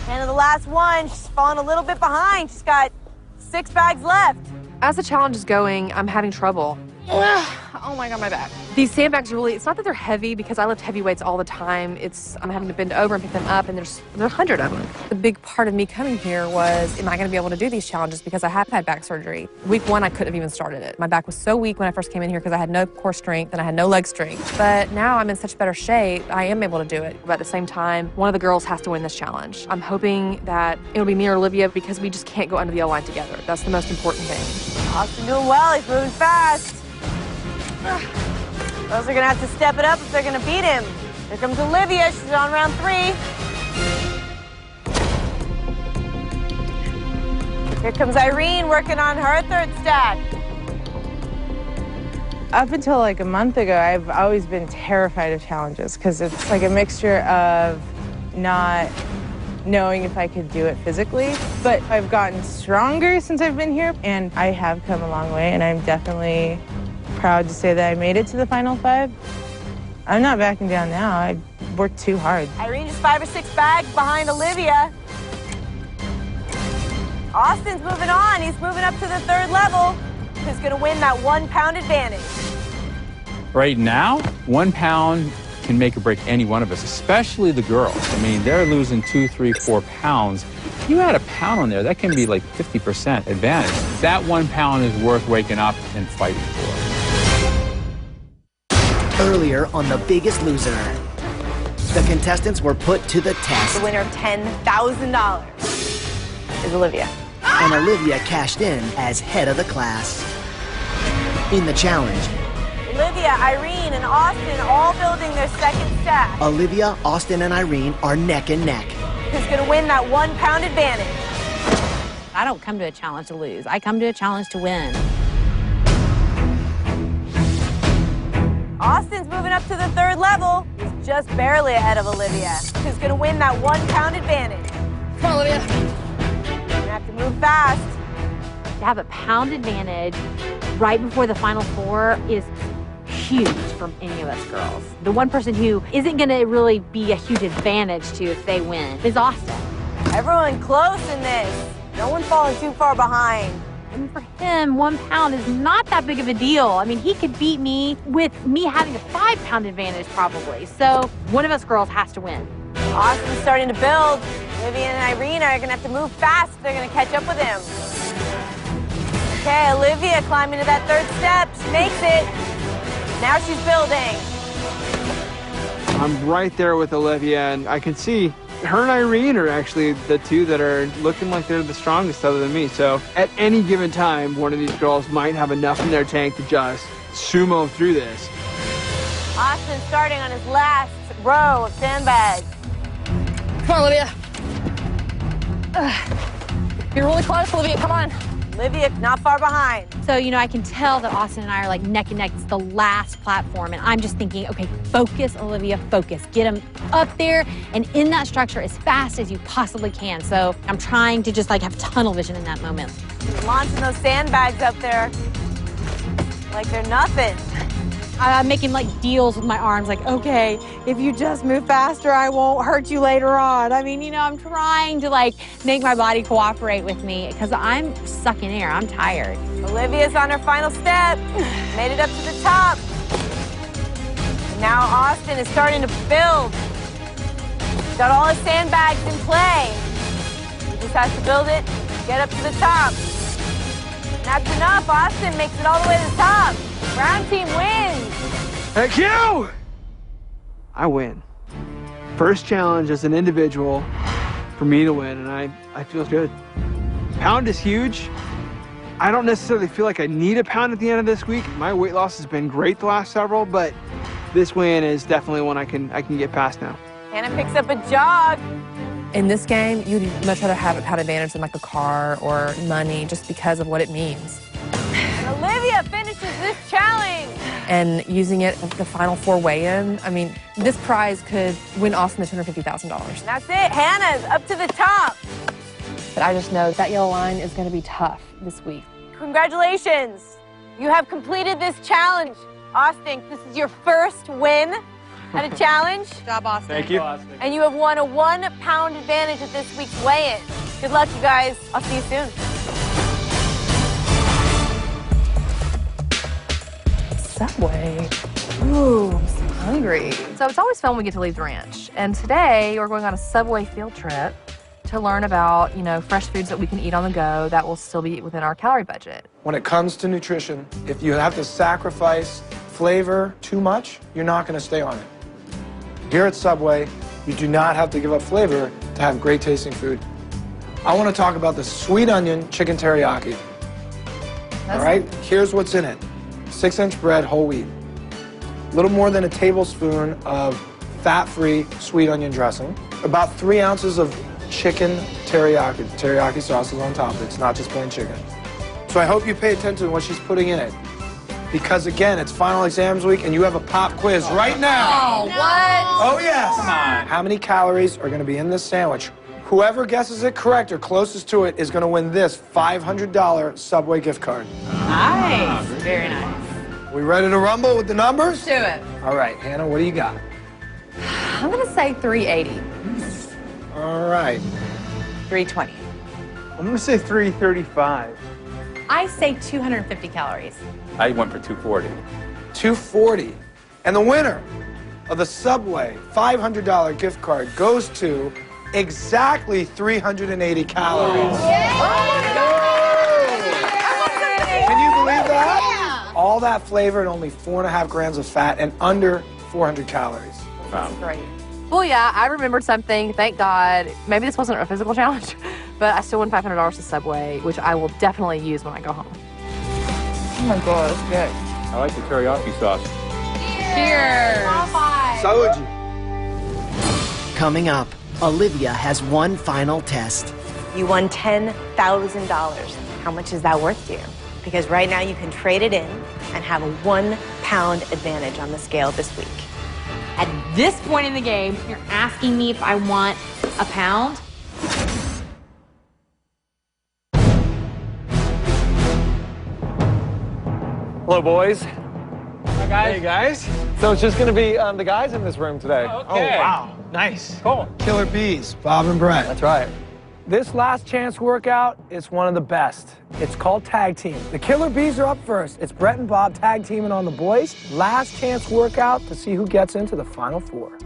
I: And the last one, she's falling a little bit behind. She's got 6 bags left.
H: As the challenge is going, I'm having trouble. Oh my God, my back. These sandbags are really, it's not that they're heavy because I lift heavy weights all the time. I'm having to bend over and pick them up, and there are 100 of them. The big part of me coming here was, am I gonna be able to do these challenges because I have had back surgery? Week 1, I couldn't have even started it. My back was so weak when I first came in here because I had no core strength and I had no leg strength. But now I'm in such better shape, I am able to do it. But at the same time, one of the girls has to win this challenge. I'm hoping that it'll be me or Olivia because we just can't go under the line together. That's the most important thing.
I: Austin doing well, he's moving fast. Those are gonna have to step it up if they're gonna beat him. Here comes Olivia, she's on round 3. Here comes Irene working on her 3rd stack.
L: Up until like a month ago, I've always been terrified of challenges because it's like a mixture of not knowing if I could do it physically. But I've gotten stronger since I've been here, and I have come a long way, and I'm definitely proud to say that I made it to the Final 5. I'm not backing down now. I worked too hard.
I: Irene just 5 or 6 bags behind Olivia. Austin's moving on. He's moving up to the 3rd level. Who's going to win that 1-pound advantage?
J: Right now, 1 pound can make or break any one of us, especially the girls. I mean, they're losing 2, 3, 4 pounds. If you add a pound on there, that can be like 50% advantage. That 1 pound is worth waking up and fighting for.
C: Earlier on The Biggest Loser, the contestants were put to the test.
I: The winner of $10,000 is Olivia.
C: And Olivia cashed in as head of the class. In the challenge,
I: Olivia, Irene, and Austin all building their 2nd stack.
C: Olivia, Austin, and Irene are neck and neck.
I: Who's going to win that 1-pound advantage?
B: I don't come to a challenge to lose. I come to a challenge to win.
I: Austin's moving up to the 3rd level. He's just barely ahead of Olivia. Who's going to win that 1-pound advantage?
H: Come on, Olivia.
I: You're going to have to move fast.
B: To have a pound advantage right before the Final Four is huge for any of us girls. The one person who isn't going to really be a huge advantage to if they win is Austin.
I: Everyone close in this. No one falling too far behind.
B: And for him, 1 pound is not that big of a deal. I mean, he could beat me with me having a 5-pound advantage probably. So one of us girls has to win.
I: Austin's starting to build. Olivia and Irene are going to have to move fast if they're going to catch up with him. Okay, Olivia climbing to that 3rd step. She makes it. Now she's building.
M: I'm right there with Olivia, and I can see her and Irene are actually the 2 that are looking like they're the strongest other than me. So at any given time, one of these girls might have enough in their tank to just sumo through this.
I: Austin starting on his last row of sandbags.
H: Come on, Olivia. You're really close, Olivia. Come on.
I: Olivia not far behind.
B: So, you know, I can tell that Austin and I are like neck and neck. It's the last platform. And I'm just thinking, okay, focus, Olivia, focus. Get him up there and in that structure as fast as you possibly can. So I'm trying to just like have tunnel vision in that moment.
I: Launching those sandbags up there like they're nothing.
B: I'm making like deals with my arms, like, okay, if you just move faster, I won't hurt you later on. I mean, you know, I'm trying to like make my body cooperate with me because I'm sucking air. I'm tired.
I: Olivia's on her final step. Made it up to the top. And now Austin is starting to build. Got all his sandbags in play. He just has to build it, get up to the top. That's enough. Austin makes it all the way to the top. Brown team wins.
M: Heck you! I win. First challenge as an individual for me to win, and I feel good. Pound is huge. I don't necessarily feel like I need a pound at the end of this week. My weight loss has been great the last several, but this win is definitely one I can get past now.
I: Hannah picks up a jog.
E: In this game, you'd much rather have advantage than like a car or money just because of what it means.
I: And Olivia finishes this challenge.
E: And using it at the final 4 weigh-in, I mean, this prize could win Austin the $250,000.
I: That's it. Hannah's up to the top.
E: But I just know that yellow line is going to be tough this week.
I: Congratulations. You have completed this challenge. Austin, this is your first win at a challenge.
R: Good job, Austin.
M: Thank you.
I: And you have won a 1 pound advantage at this week's weigh-in. Good luck, you guys. I'll see you soon.
E: Subway. Ooh, I'm so hungry. So it's always fun when we get to leave the ranch. And today we're going on a Subway field trip to learn about, you know, fresh foods that we can eat on the go that will still be within our calorie budget.
O: When it comes to nutrition, if you have to sacrifice flavor too much, you're not going to stay on it. Here at Subway, you do not have to give up flavor to have great tasting food. I want to talk about the sweet onion chicken teriyaki. All right, here's what's in it. 6-inch bread, whole wheat. A little more than a tablespoon of fat-free sweet onion dressing. About 3 ounces of chicken teriyaki. The teriyaki sauce is on top. It's not just plain chicken. So I hope you pay attention to what she's putting in it. Because again, it's final exams week and you have a pop quiz right now.
R: Oh, what?
O: Oh yes. Come on. How many calories are going to be in this sandwich? Whoever guesses it correct or closest to it is going to win this $500 Subway gift card.
R: Nice. Very nice.
O: We ready to rumble with the numbers?
R: Do it.
O: All right, Hannah, what do you got?
E: I'm going to say 380.
O: All right.
I: 320.
N: I'm going to say 335.
R: I say 250 calories.
J: I went for 240.
O: 240. And the winner of the Subway $500 gift card goes to exactly 380 calories. Can you believe that? Yeah. All that flavor and only 4.5 grams of fat and under 400 calories.
J: Wow.
E: Great. Well, yeah, I remembered something. Thank God. Maybe this wasn't a physical challenge, but I still won $500 to Subway, which I will definitely use when I go home. Oh my God, that's good.
J: I like the teriyaki sauce.
R: Cheers.
O: Soji.
C: Coming up, Olivia has one final test.
I: You won $10,000. How much is that worth to you? Because right now you can trade it in and have a 1 pound advantage on the scale this week.
G: At this point in the game, you're asking me if I want a pound?
A: Hello, boys.
N: Hi, guys. Hey, guys.
A: So it's just going to be the guys in this room today.
N: Oh, okay. Oh, wow. Nice. Cool.
O: Killer Bees, Bob and Brett.
A: That's right.
O: This last chance workout is one of the best. It's called Tag Team. The Killer Bees are up first. It's Brett and Bob tag teaming on the boys. Last chance workout to see who gets into the Final Four.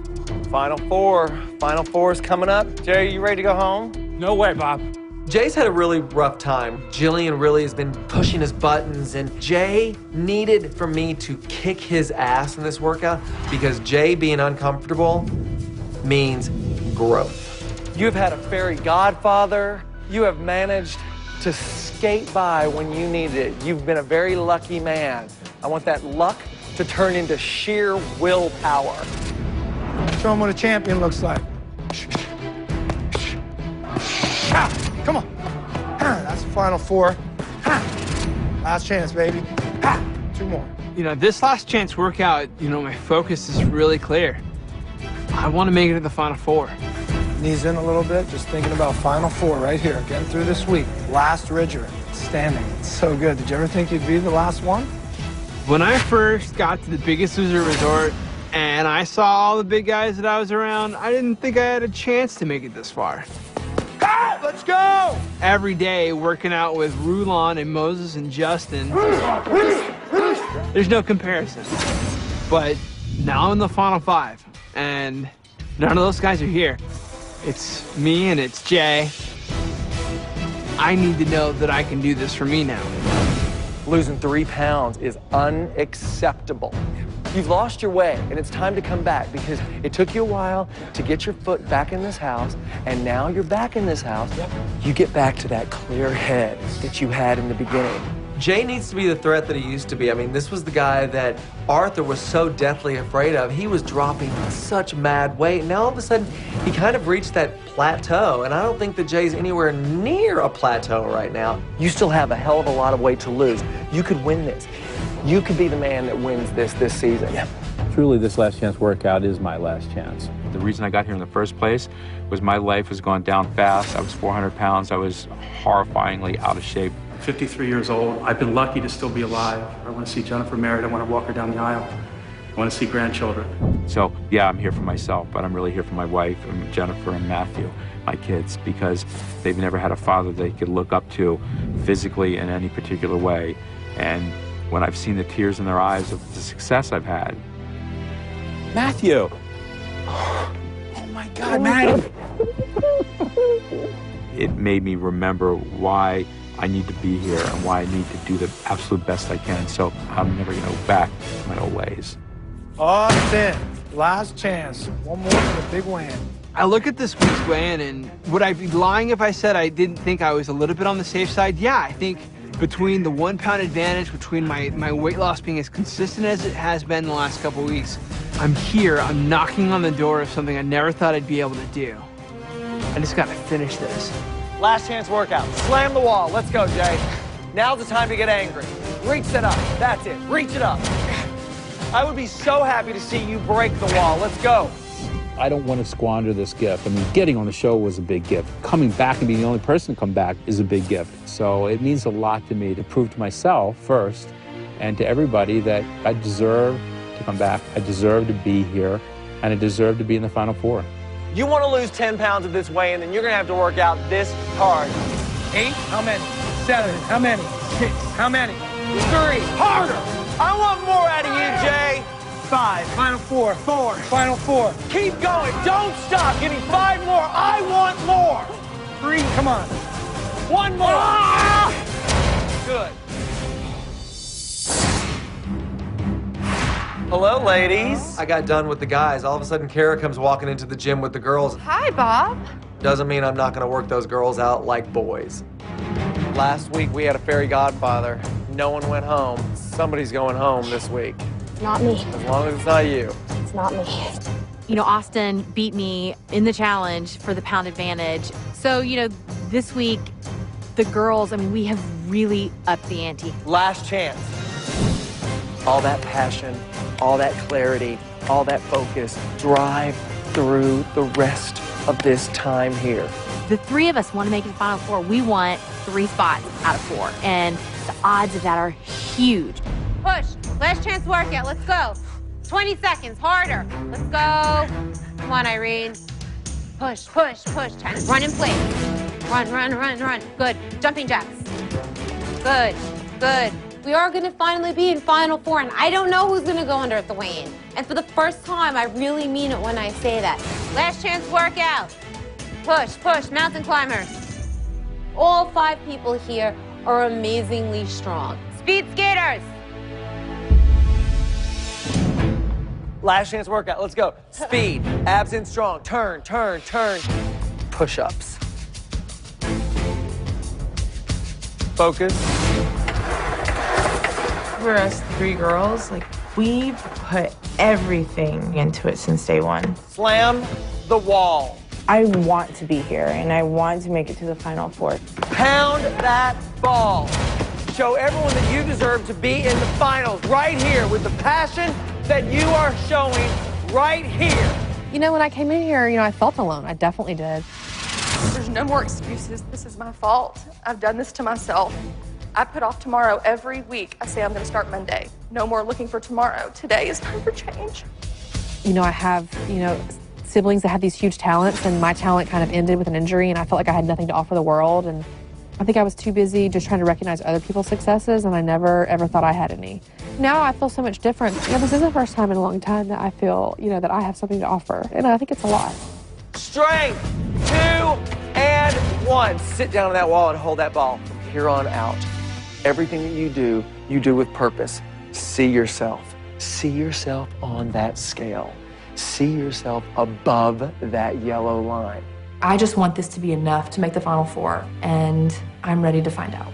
A: Final Four. Final Four is coming up. Jay, you ready to go home?
N: No way, Bob.
A: Jay's had a really rough time. Jillian really has been pushing his buttons, and Jay needed for me to kick his ass in this workout because Jay being uncomfortable means growth. You've had a fairy godfather. You have managed to skate by when you needed it. You've been a very lucky man. I want that luck to turn into sheer willpower.
O: Show them what a champion looks like. Come on. That's the Final Four. Last chance, baby. 2 more.
M: You know, this last chance workout, you know, my focus is really clear. I want to make it to the Final Four.
O: Knees in a little bit, just thinking about Final Four right here, getting through this week. Last ridger, standing. It's so good. Did you ever think you'd be the last one?
M: When I first got to the Biggest Loser Resort and I saw all the big guys that I was around, I didn't think I had a chance to make it this far.
O: Ah, let's go!
M: Every day working out with Rulon and Moses and Justin, there's no comparison. But now I'm in the Final Five, and none of those guys are here. It's me and it's Jay. I need to know that I can do this for me now.
A: Losing 3 pounds is unacceptable. You've lost your way, and it's time to come back because it took you a while to get your foot back in this house, and now you're back in this house. You get back to that clear head that you had in the beginning. Jay needs to be the threat that he used to be. I mean, this was the guy that Arthur was so deathly afraid of. He was dropping such mad weight. And now all of a sudden, he kind of reached that plateau. And I don't think that Jay's anywhere near a plateau right now. You still have a hell of a lot of weight to lose. You could win this. You could be the man that wins this season. Yeah.
J: Truly, this last chance workout is my last chance. The reason I got here in the first place was my life was going down fast. I was 400 pounds. I was horrifyingly out of shape.
D: 53 years old. I've been lucky to still be alive. I want to see Jennifer married. I want to walk her down the aisle. I want to see grandchildren.
J: So, yeah, I'm here for myself, but I'm really here for my wife and Jennifer and Matthew, my kids, because they've never had a father they could look up to physically in any particular way. And when I've seen the tears in their eyes of the success I've had. Matthew!
O: Oh my God, Matthew!
J: It made me remember why I need to be here and why I need to do the absolute best I can. So I'm never going to go back to my old ways.
O: Austin, last chance. One more for the big win.
M: I look at this week's weigh-in, and would I be lying if I said I didn't think I was a little bit on the safe side? Yeah, I think between the 1 pound advantage, between my weight loss being as consistent as it has been the last couple weeks, I'm here, I'm knocking on the door of something I never thought I'd be able to do. I just gotta finish this.
A: Last chance workout. Slam the wall. Let's go, Jay. Now's the time to get angry. Reach it up. That's it. Reach it up. I would be so happy to see you break the wall. Let's go.
J: I don't want to squander this gift. I mean, getting on the show was a big gift. Coming back and being the only person to come back is a big gift. So it means a lot to me to prove to myself first and to everybody that I deserve to come back. I deserve to be here, and I deserve to be in the Final Four.
A: You want to lose 10 pounds of this weight, and then you're going to have to work out this hard. 8? How many? 7? How many? 6? How many? 3? Harder! I want more out of you, Jay! 5. Final 4. 4. Final 4. Keep going. Don't stop. Give me 5 more. I want more. 3. Come on. 1 more. Ah! Good. Hello, ladies. I got done with the guys. All of a sudden, Kara comes walking into the gym with the girls.
E: Hi, Bob.
A: Doesn't mean I'm not going to work those girls out like boys. Last week, we had a fairy godfather. No one went home. Somebody's going home this week.
R: Not me.
A: As long as it's not you.
R: It's not me.
G: You know, Austin beat me in the challenge for the pound advantage. So, you know, this week, the girls, I mean, we have really upped the ante.
A: Last chance. All that passion, all that clarity, all that focus, drive through the rest of this time here.
G: The 3 of us want to make it to the Final Four. We want 3 spots out of 4, and the odds of that are huge.
B: Push. Last chance workout. Let's go. 20 seconds. Harder. Let's go. Come on, Irene. Push, push, push. Time to run in place. Run, run, run, run. Good. Jumping jacks. Good, good. We are going to finally be in Final Four, and I don't know who's going to go under at the weigh-in. And for the first time, I really mean it when I say that. Last chance workout. Push, push, mountain climbers. All 5 people here are amazingly strong. Speed skaters.
A: Last chance workout. Let's go. Speed. Abs in strong. Turn, turn, turn. Push-ups. Focus.
L: For us 3 girls, like, we've put everything into it since day 1.
A: Slam the wall.
L: I want to be here, and I want to make it to the Final Four.
A: Pound that ball. Show everyone that you deserve to be in the finals right here with the passion that you are showing right here.
E: You know, when I came in here, you know, I felt alone. I definitely did. There's no more excuses. This is my fault. I've done this to myself. I put off tomorrow every week. I say I'm going to start Monday. No more looking for tomorrow. Today is time for change. You know, I have, you know, siblings that have these huge talents, and my talent kind of ended with an injury, and I felt like I had nothing to offer the world. And I think I was too busy just trying to recognize other people's successes, and I never, ever thought I had any. Now I feel so much different. You know, this is the first time in a long time that I feel, you know, that I have something to offer, and I think it's a lot.
A: Strength. 2 and 1. Sit down on that wall and hold that ball from here on out. Everything that you do with purpose. See yourself. See yourself on that scale. See yourself above that yellow line.
E: I just want this to be enough to make the Final Four, and I'm ready to find out.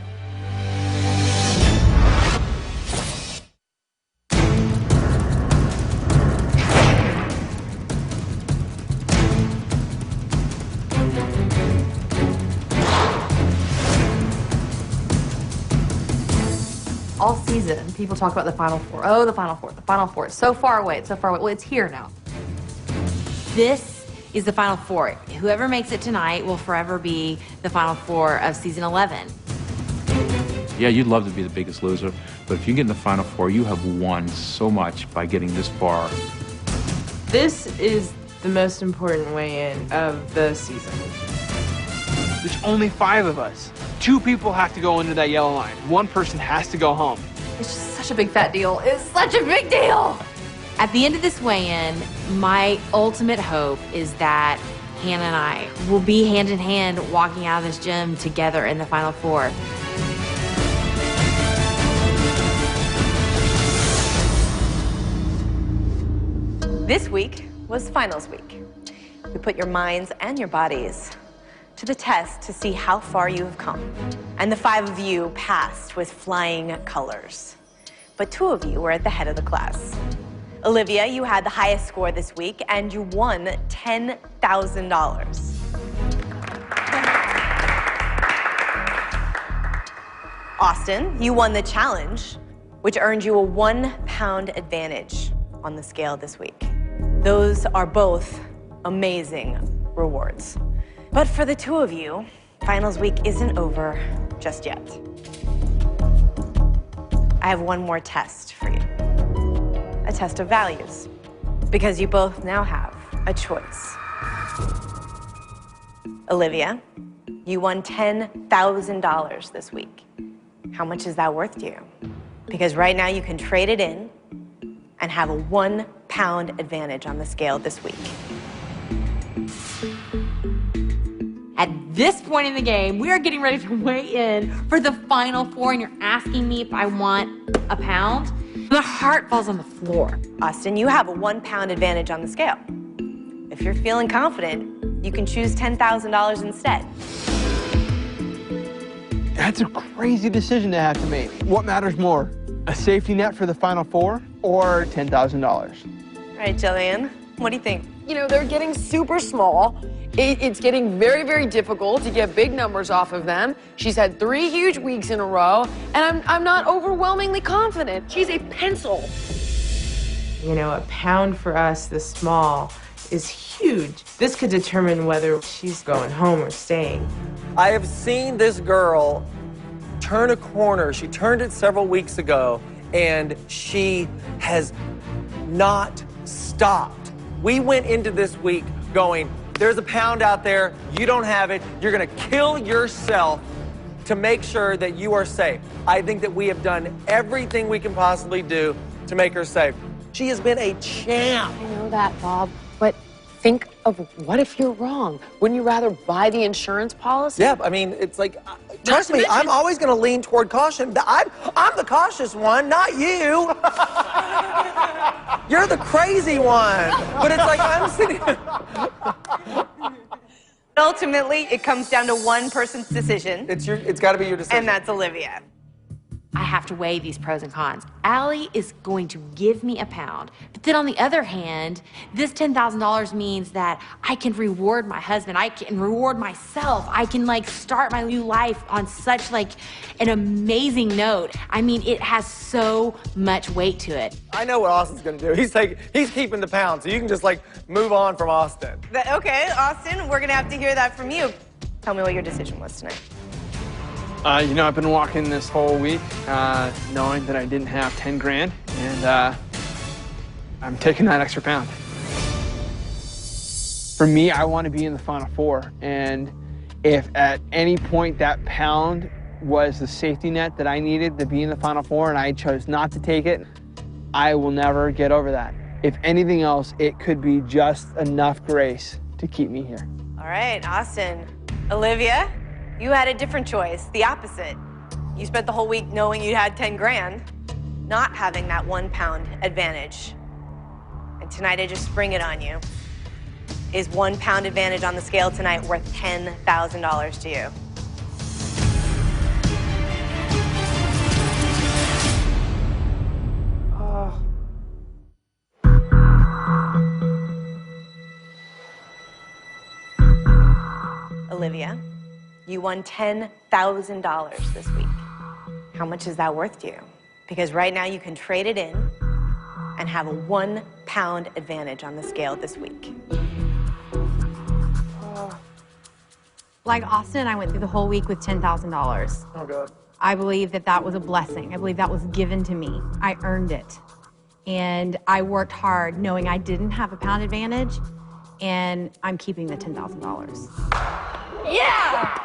H: all season, people talk about the Final Four. Oh, the Final Four, the Final Four. It's so far away, it's so far away. Well, it's here now.
G: This is the Final Four. Whoever makes it tonight will forever be the Final Four of season 11.
J: Yeah, you'd love to be the biggest loser, but if you get in the Final Four, you have won so much by getting this far.
L: This is the most important weigh-in of the season.
M: There's only 5 of us. 2 people have to go into that yellow line. 1 person has to go home.
H: It's just such a big fat deal. It's such a big deal.
G: At the end of this weigh-in, my ultimate hope is that Hannah and I will be hand in hand walking out of this gym together in the Final Four.
I: This week was finals week. We put your minds and your bodies to the test to see how far you have come. And the 5 of you passed with flying colors. But 2 of you were at the head of the class. Olivia, you had the highest score this week, and you won $10,000. Austin, you won the challenge, which earned you a 1-pound advantage on the scale this week. Those are both amazing rewards. But for the 2 of you, finals week isn't over just yet. I have one more test for you. A test of values. Because you both now have a choice. Olivia, you won $10,000 this week. How much is that worth to you? Because right now you can trade it in and have a 1-pound advantage on the scale this week.
G: At this point in the game, we are getting ready to weigh in for the Final Four, and you're asking me if I want a pound? My heart falls on the floor.
I: Austin, you have a 1-pound advantage on the scale. If you're feeling confident, you can choose $10,000 instead.
M: That's a crazy decision to have to make. What matters more, a safety net for the Final Four or $10,000?
I: All right, Jillian, what do you think?
S: You know, they're getting super small. It's getting very, very difficult to get big numbers off of them. She's had 3 huge weeks in a row, and I'm not overwhelmingly confident. She's a pencil.
L: You know, a pound for us this small is huge. This could determine whether she's going home or staying.
A: I have seen this girl turn a corner. She turned it several weeks ago, and she has not stopped. We went into this week going, there's a pound out there, you don't have it, you're gonna kill yourself to make sure that you are safe. I think that we have done everything we can possibly do to make her safe. She has been a champ.
S: I know that, Bob, but think of what if you're wrong? Wouldn't you rather buy the insurance policy?
A: Yeah, I mean, it's like, trust me, I'm always gonna lean toward caution. I'm the cautious one, not you. You're the crazy one. But it's like, I'm sitting...
I: Ultimately, it comes down to one person's decision.
A: It's gotta be your decision.
I: And that's Olivia.
G: I have to weigh these pros and cons. Allie is going to give me a pound. But then on the other hand, this $10,000 means that I can reward my husband. I can reward myself. I can start my new life on such an amazing note. I mean, it has so much weight to it.
A: I know what Austin's gonna do. He's keeping the pound, so you can just move on from Austin.
I: Okay, Austin, we're gonna have to hear that from you. Tell me what your decision was tonight.
N: You know, I've been walking this whole week knowing that I didn't have 10 grand, and I'm taking that extra pound. For me, I want to be in the Final Four, and if at any point that pound was the safety net that I needed to be in the Final Four and I chose not to take it, I will never get over that. If anything else, it could be just enough grace to keep me here.
I: All right, Austin. Olivia? You had a different choice, the opposite. You spent the whole week knowing you had 10 grand, not having that 1-pound advantage. And tonight I just spring it on you. Is 1-pound advantage on the scale tonight worth $10,000 to you? Olivia, you won $10,000 this week. How much is that worth to you? Because right now you can trade it in and have a 1 pound advantage on the scale this week.
R: Like Austin and I went through the whole week with $10,000.
O: Oh, God.
R: I believe that that was a blessing. I believe that was given to me. I earned it. And I worked hard knowing I didn't have a pound advantage, and I'm keeping the $10,000.
H: Yeah!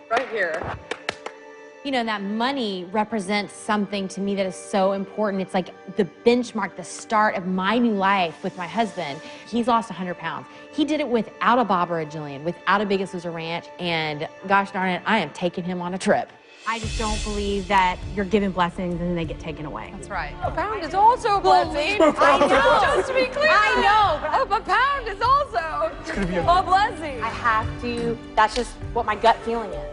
H: Right here.
B: You know, that money represents something to me that is so important. It's like the benchmark, the start of my new life with my husband. He's lost 100 pounds. He did it without a Bob or a Jillian, without a Biggest Loser ranch, and gosh darn it, I am taking him on a trip.
R: I just don't believe that you're given blessings and then they get taken away.
H: That's right. A pound is also a blessing.
R: I know.
H: Just to be clear.
R: I know,
H: but a pound is also a blessing.
R: I have to, that's just what my gut feeling is.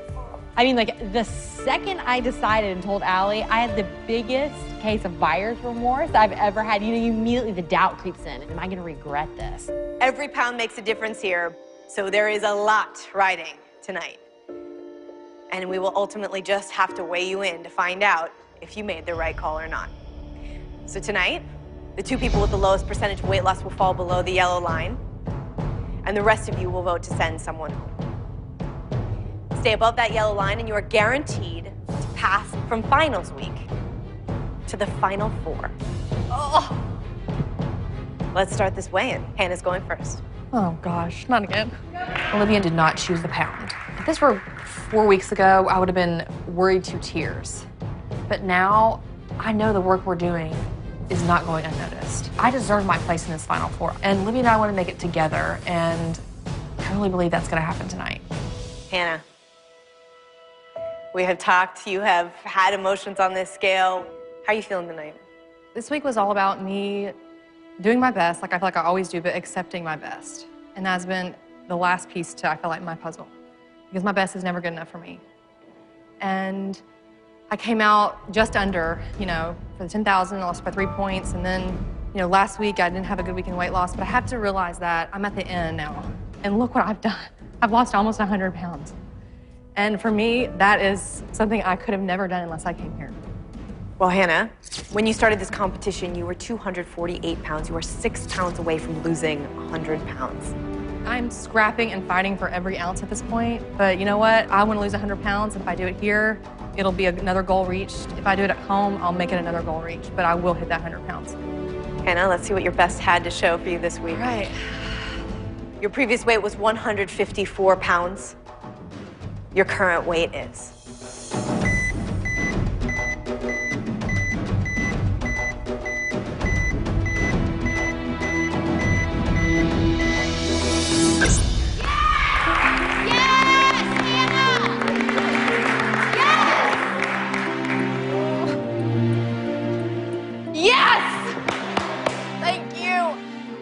B: I mean, like, the second I decided and told Allie, I had the biggest case of buyer's remorse I've ever had. You know, immediately the doubt creeps in. Am I gonna regret this?
I: Every pound makes a difference here, so there is a lot riding tonight. And we will ultimately just have to weigh you in to find out if you made the right call or not. So tonight, the 2 people with the lowest percentage weight loss will fall below the yellow line, and the rest of you will vote to send someone home. Stay above that yellow line and you are guaranteed to pass from finals week to the final 4. Oh. Let's start this weigh-in. Hannah's going first.
E: Oh gosh, not again. Olivia did not choose the pound. If this were 4 weeks ago, I would have been worried to tears. But now, I know the work we're doing is not going unnoticed. I deserve my place in this Final Four, and Olivia and I want to make it together, and I really believe that's gonna happen tonight.
I: Hannah, we have talked, you have had emotions on this scale. How are you feeling tonight?
E: This week was all about me doing my best, like I feel like I always do, but accepting my best. And that's been the last piece to, I feel like, my puzzle. Because my best is never good enough for me. And I came out just under, you know, for the 10,000, I lost by 3 points. And then, you know, last week I didn't have a good week in weight loss, but I had to realize that I'm at the end now. And look what I've done. I've lost almost 100 pounds. And for me, that is something I could have never done unless I came here.
I: Well, Hannah, when you started this competition, you were 248 pounds. You were 6 pounds away from losing 100 pounds.
E: I'm scrapping and fighting for every ounce at this point, but you know what? I want to lose 100 pounds, and if I do it here, it'll be another goal reached. If I do it at home, I'll make it another goal reached, but I will hit that 100 pounds.
I: Hannah, let's see what your best had to show for you this week.
E: All right.
I: Your previous weight was 154 pounds. Your current weight is.
E: Yes! Thank you.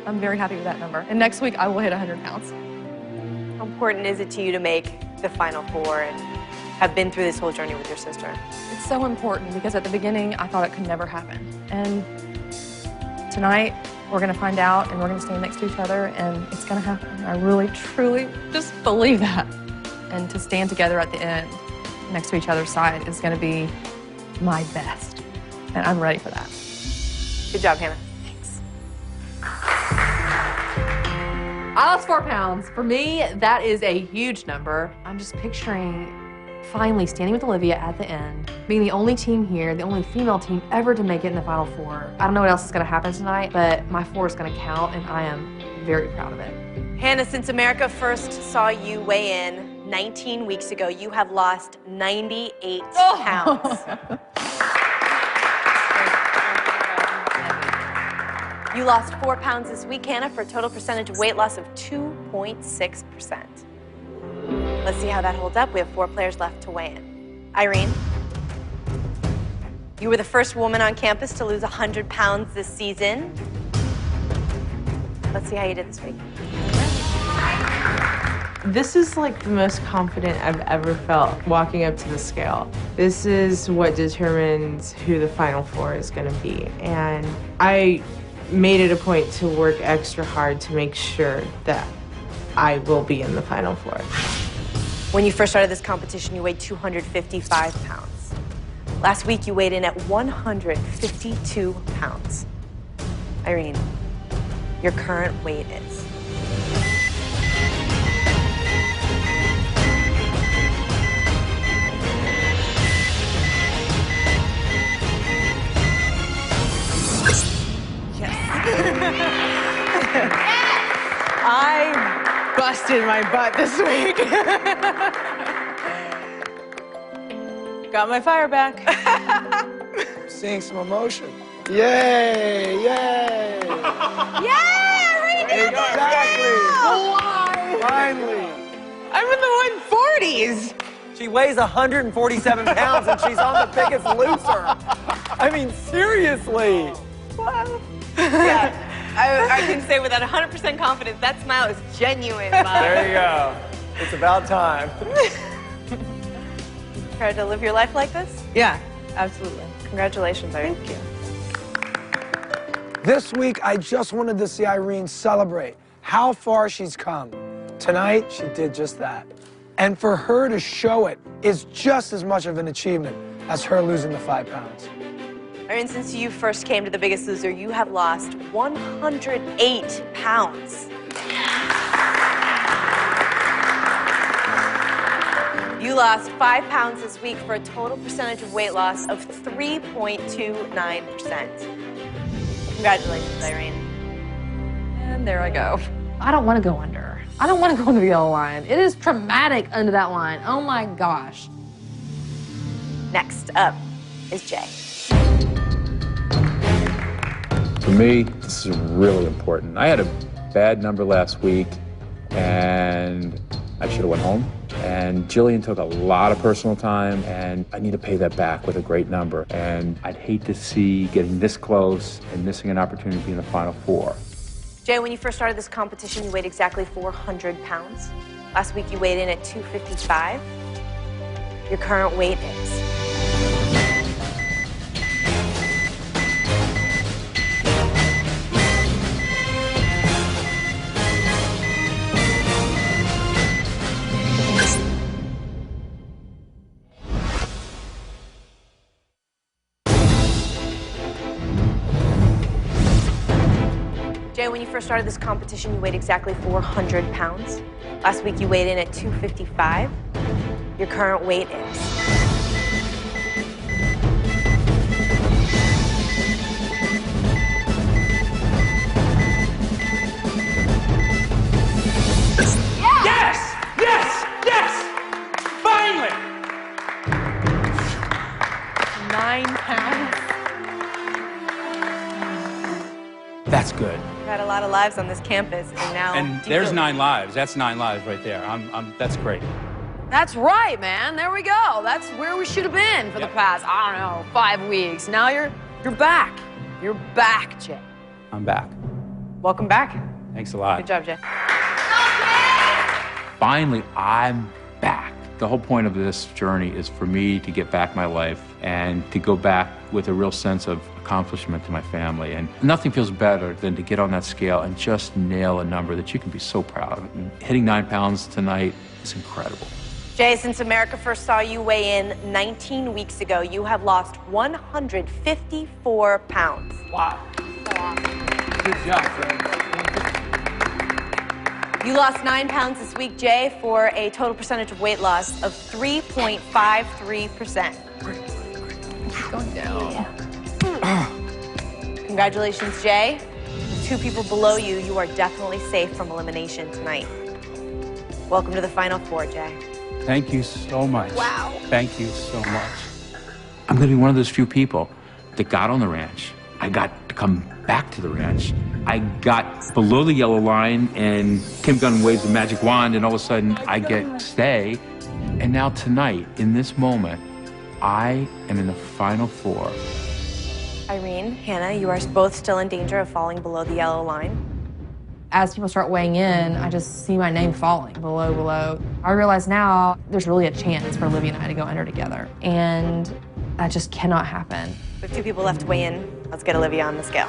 E: I'm very happy with that number. And next week, I will hit 100 pounds.
I: How important is it to you to make the Final Four and have been through this whole journey with your sister?
E: It's so important because at the beginning, I thought it could never happen. And tonight, we're gonna find out and we're gonna stand next to each other and it's gonna happen. I really, truly just believe that. And to stand together at the end, next to each other's side, is gonna be my best. And I'm ready for that.
I: Good job, Hannah.
H: I lost 4 pounds. For me, that is a huge number. I'm just picturing finally standing with Olivia at the end, being the only team here, the only female team ever to make it in the Final Four. I don't know what else is gonna happen tonight, but my 4 is gonna count, and I am very proud of it.
I: Hannah, since America first saw you weigh in 19 weeks ago, you have lost 98 pounds. You lost 4 pounds this week, Hannah, for a total percentage of weight loss of 2.6%. Let's see how that holds up. We have 4 players left to weigh in. Irene, you were the first woman on campus to lose 100 pounds this season. Let's see how you did this week.
L: This is like the most confident I've ever felt walking up to the scale. This is what determines who the Final Four is going to be. And I made it a point to work extra hard to make sure that I will be in the Final Four.
I: When you first started this competition, you weighed 255 pounds. Last week, you weighed in at 152 pounds. Irene, your current weight is?
L: I busted my butt this week. Got my fire back.
O: Seeing some emotion. Yay! Yay!
L: Yay!
O: Exactly.
L: Why?
O: Finally.
L: I'm in the 140s.
A: She weighs 147 pounds and she's on the Biggest Loser. I mean, seriously.
I: Yeah, I can say with that 100% confidence, that smile is genuine, Bob.
A: There you go. It's about time.
I: Try to live your life like this?
L: Yeah, absolutely.
I: Congratulations, Irene.
L: Thank you.
O: This week, I just wanted to see Irene celebrate how far she's come. Tonight, she did just that. And for her to show it is just as much of an achievement as her losing the 5 pounds.
I: Irene, since you first came to The Biggest Loser, you have lost 108 pounds. You lost 5 pounds this week for a total percentage of weight loss of 3.29%. Congratulations, Irene.
E: And there I go. I don't want to go under. I don't want to go under the yellow line. It is traumatic under that line. Oh my gosh.
I: Next up is Jay.
J: For me, this is really important. I had a bad number last week, and I should have went home. And Jillian took a lot of personal time, and I need to pay that back with a great number. And I'd hate to see getting this close and missing an opportunity to be in the Final Four.
I: Jay, when you first started this competition, you weighed exactly 400 pounds. Last week, you weighed in at 255. Your current weight is? Jay, when you first started this competition, you weighed exactly 400 pounds. Last week, you weighed in at 255. Your current weight is?
D: Yes! Yes! Yes! Finally!
E: 9 pounds.
J: That's good.
I: You've had a lot of lives on this campus, and now...
J: And there's 9 lives. That's 9 lives right there. That's great.
S: That's right, man. There we go. That's where we should have been for the past, I don't know, 5 weeks. Now you're back. You're back, Jay.
J: I'm back.
I: Welcome back.
J: Thanks a lot.
I: Good job, Jay.
J: Finally, I'm back. The whole point of this journey is for me to get back my life and to go back with a real sense of accomplishment to my family. And nothing feels better than to get on that scale and just nail a number that you can be so proud of. And hitting 9 pounds tonight is incredible.
I: Jay, since America first saw you weigh in 19 weeks ago, you have lost 154 pounds.
D: Wow. Good job, friend.
I: You lost 9 pounds this week, Jay, for a total percentage of weight loss of 3.53%.
E: Going down.
I: Congratulations, Jay. With 2 people below you, you are definitely safe from elimination tonight. Welcome to the Final Four, Jay.
J: Thank you so much.
I: Wow.
J: Thank you so much. I'm going to be one of those few people that got on the ranch. I got to come back to the ranch. I got below the yellow line, and Kim Gunn waves the magic wand, and all of a sudden, I get to stay. And now tonight, in this moment, I am in the Final Four.
I: Irene, Hannah, you are both still in danger of falling below the yellow line.
E: As people start weighing in, I just see my name falling below. I realize now there's really a chance for Olivia and I to go under together, and that just cannot happen.
I: We have 2 people left to weigh in. Let's get Olivia on the scale.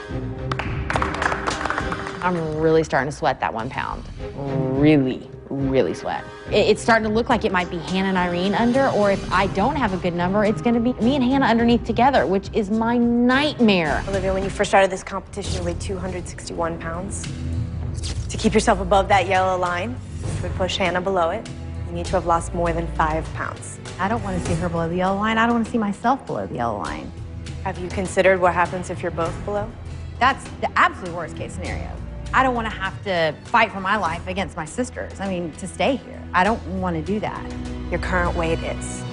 B: I'm really starting to sweat that 1 pound. Really,
G: really sweat. It's starting to look like it might be Hannah and Irene under, or if I don't have a good number, it's gonna be me and Hannah underneath together, which is my nightmare.
I: Olivia, when you first started this competition, you weighed 261 pounds. To keep yourself above that yellow line, which would push Hannah below it, you need to have lost more than 5 pounds.
R: I don't want to see her below the yellow line. I don't want to see myself below the yellow line.
I: Have you considered what happens if you're both below?
R: That's the absolute worst case scenario. I don't want to have to fight for my life against my sisters. I mean, to stay here. I don't want to do that.
I: Your current weight is.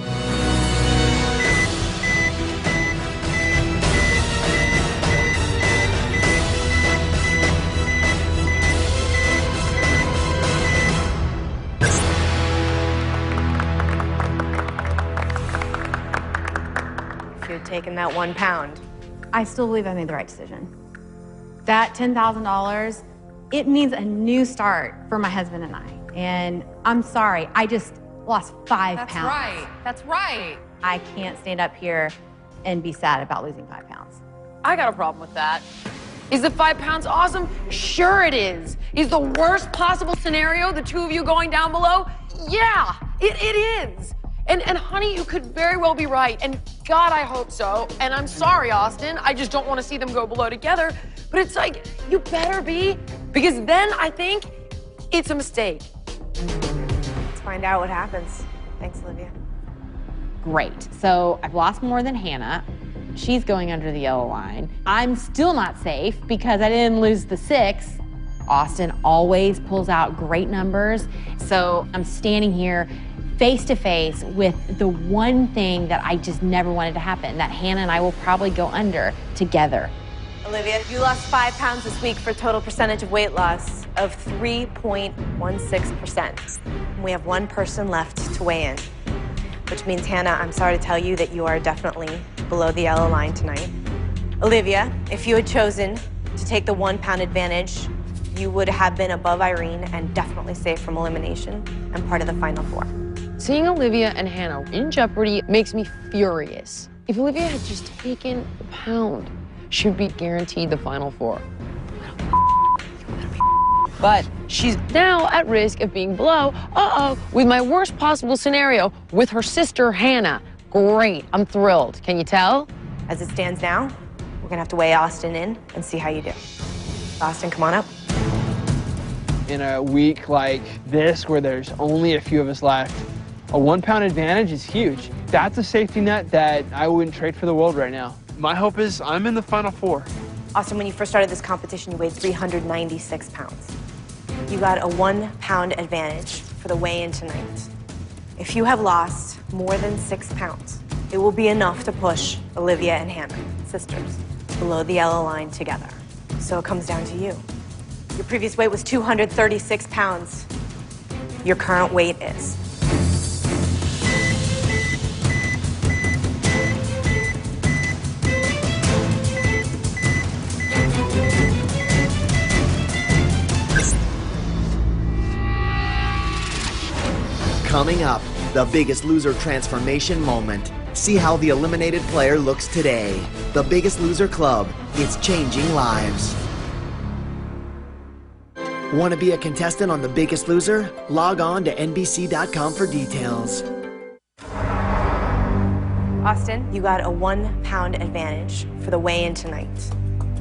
I: If you had taken that 1 pound.
R: I still believe I made the right decision. That $10,000, it means a new start for my husband and I. And I'm sorry, I just lost 5 pounds.
H: That's right. That's right.
R: I can't stand up here and be sad about losing 5 pounds.
S: I got a problem with that. Is the 5 pounds awesome? Sure it is. Is the worst possible scenario the two of you going down below? Yeah, it is. And honey, you could very well be right. And God, I hope so. And I'm sorry, Austin. I just don't want to see them go below together. But it's like, you better be. Because then I think it's a mistake.
I: Let's find out what happens. Thanks, Olivia.
G: Great. So I've lost more than Hannah. She's going under the yellow line. I'm still not safe because I didn't lose the 6. Austin always pulls out great numbers. So I'm standing here face to face with the one thing that I just never wanted to happen, that Hannah and I will probably go under together.
I: Olivia, you lost 5 pounds this week for a total percentage of weight loss of 3.16%. We have 1 person left to weigh in, which means, Hannah, I'm sorry to tell you that you are definitely below the yellow line tonight. Olivia, if you had chosen to take the 1 pound advantage, you would have been above Irene and definitely safe from elimination and part of the final 4.
S: Seeing Olivia and Hannah in jeopardy makes me furious. If Olivia had just taken the pound, she would be guaranteed the final 4. But she's now at risk of being below, with my worst possible scenario with her sister, Hannah. Great, I'm thrilled. Can you tell?
I: As it stands now, we're gonna have to weigh Austin in and see how you do. Austin, come on up.
M: In a week like this, where there's only a few of us left, a 1 pound advantage is huge. That's a safety net that I wouldn't trade for the world right now. My hope is I'm in the final 4.
I: Austin, when you first started this competition, you weighed 396 pounds. You got a 1 pound advantage for the weigh-in tonight. If you have lost more than 6 pounds, it will be enough to push Olivia and Hannah, sisters, below the yellow line together. So it comes down to you. Your previous weight was 236 pounds. Your current weight is.
C: Coming up, the Biggest Loser transformation moment. See how the eliminated player looks today. The Biggest Loser Club. It's changing lives. Want to be a contestant on The Biggest Loser? Log on to NBC.com for details.
I: Austin, you got a 1 pound advantage for the weigh-in tonight.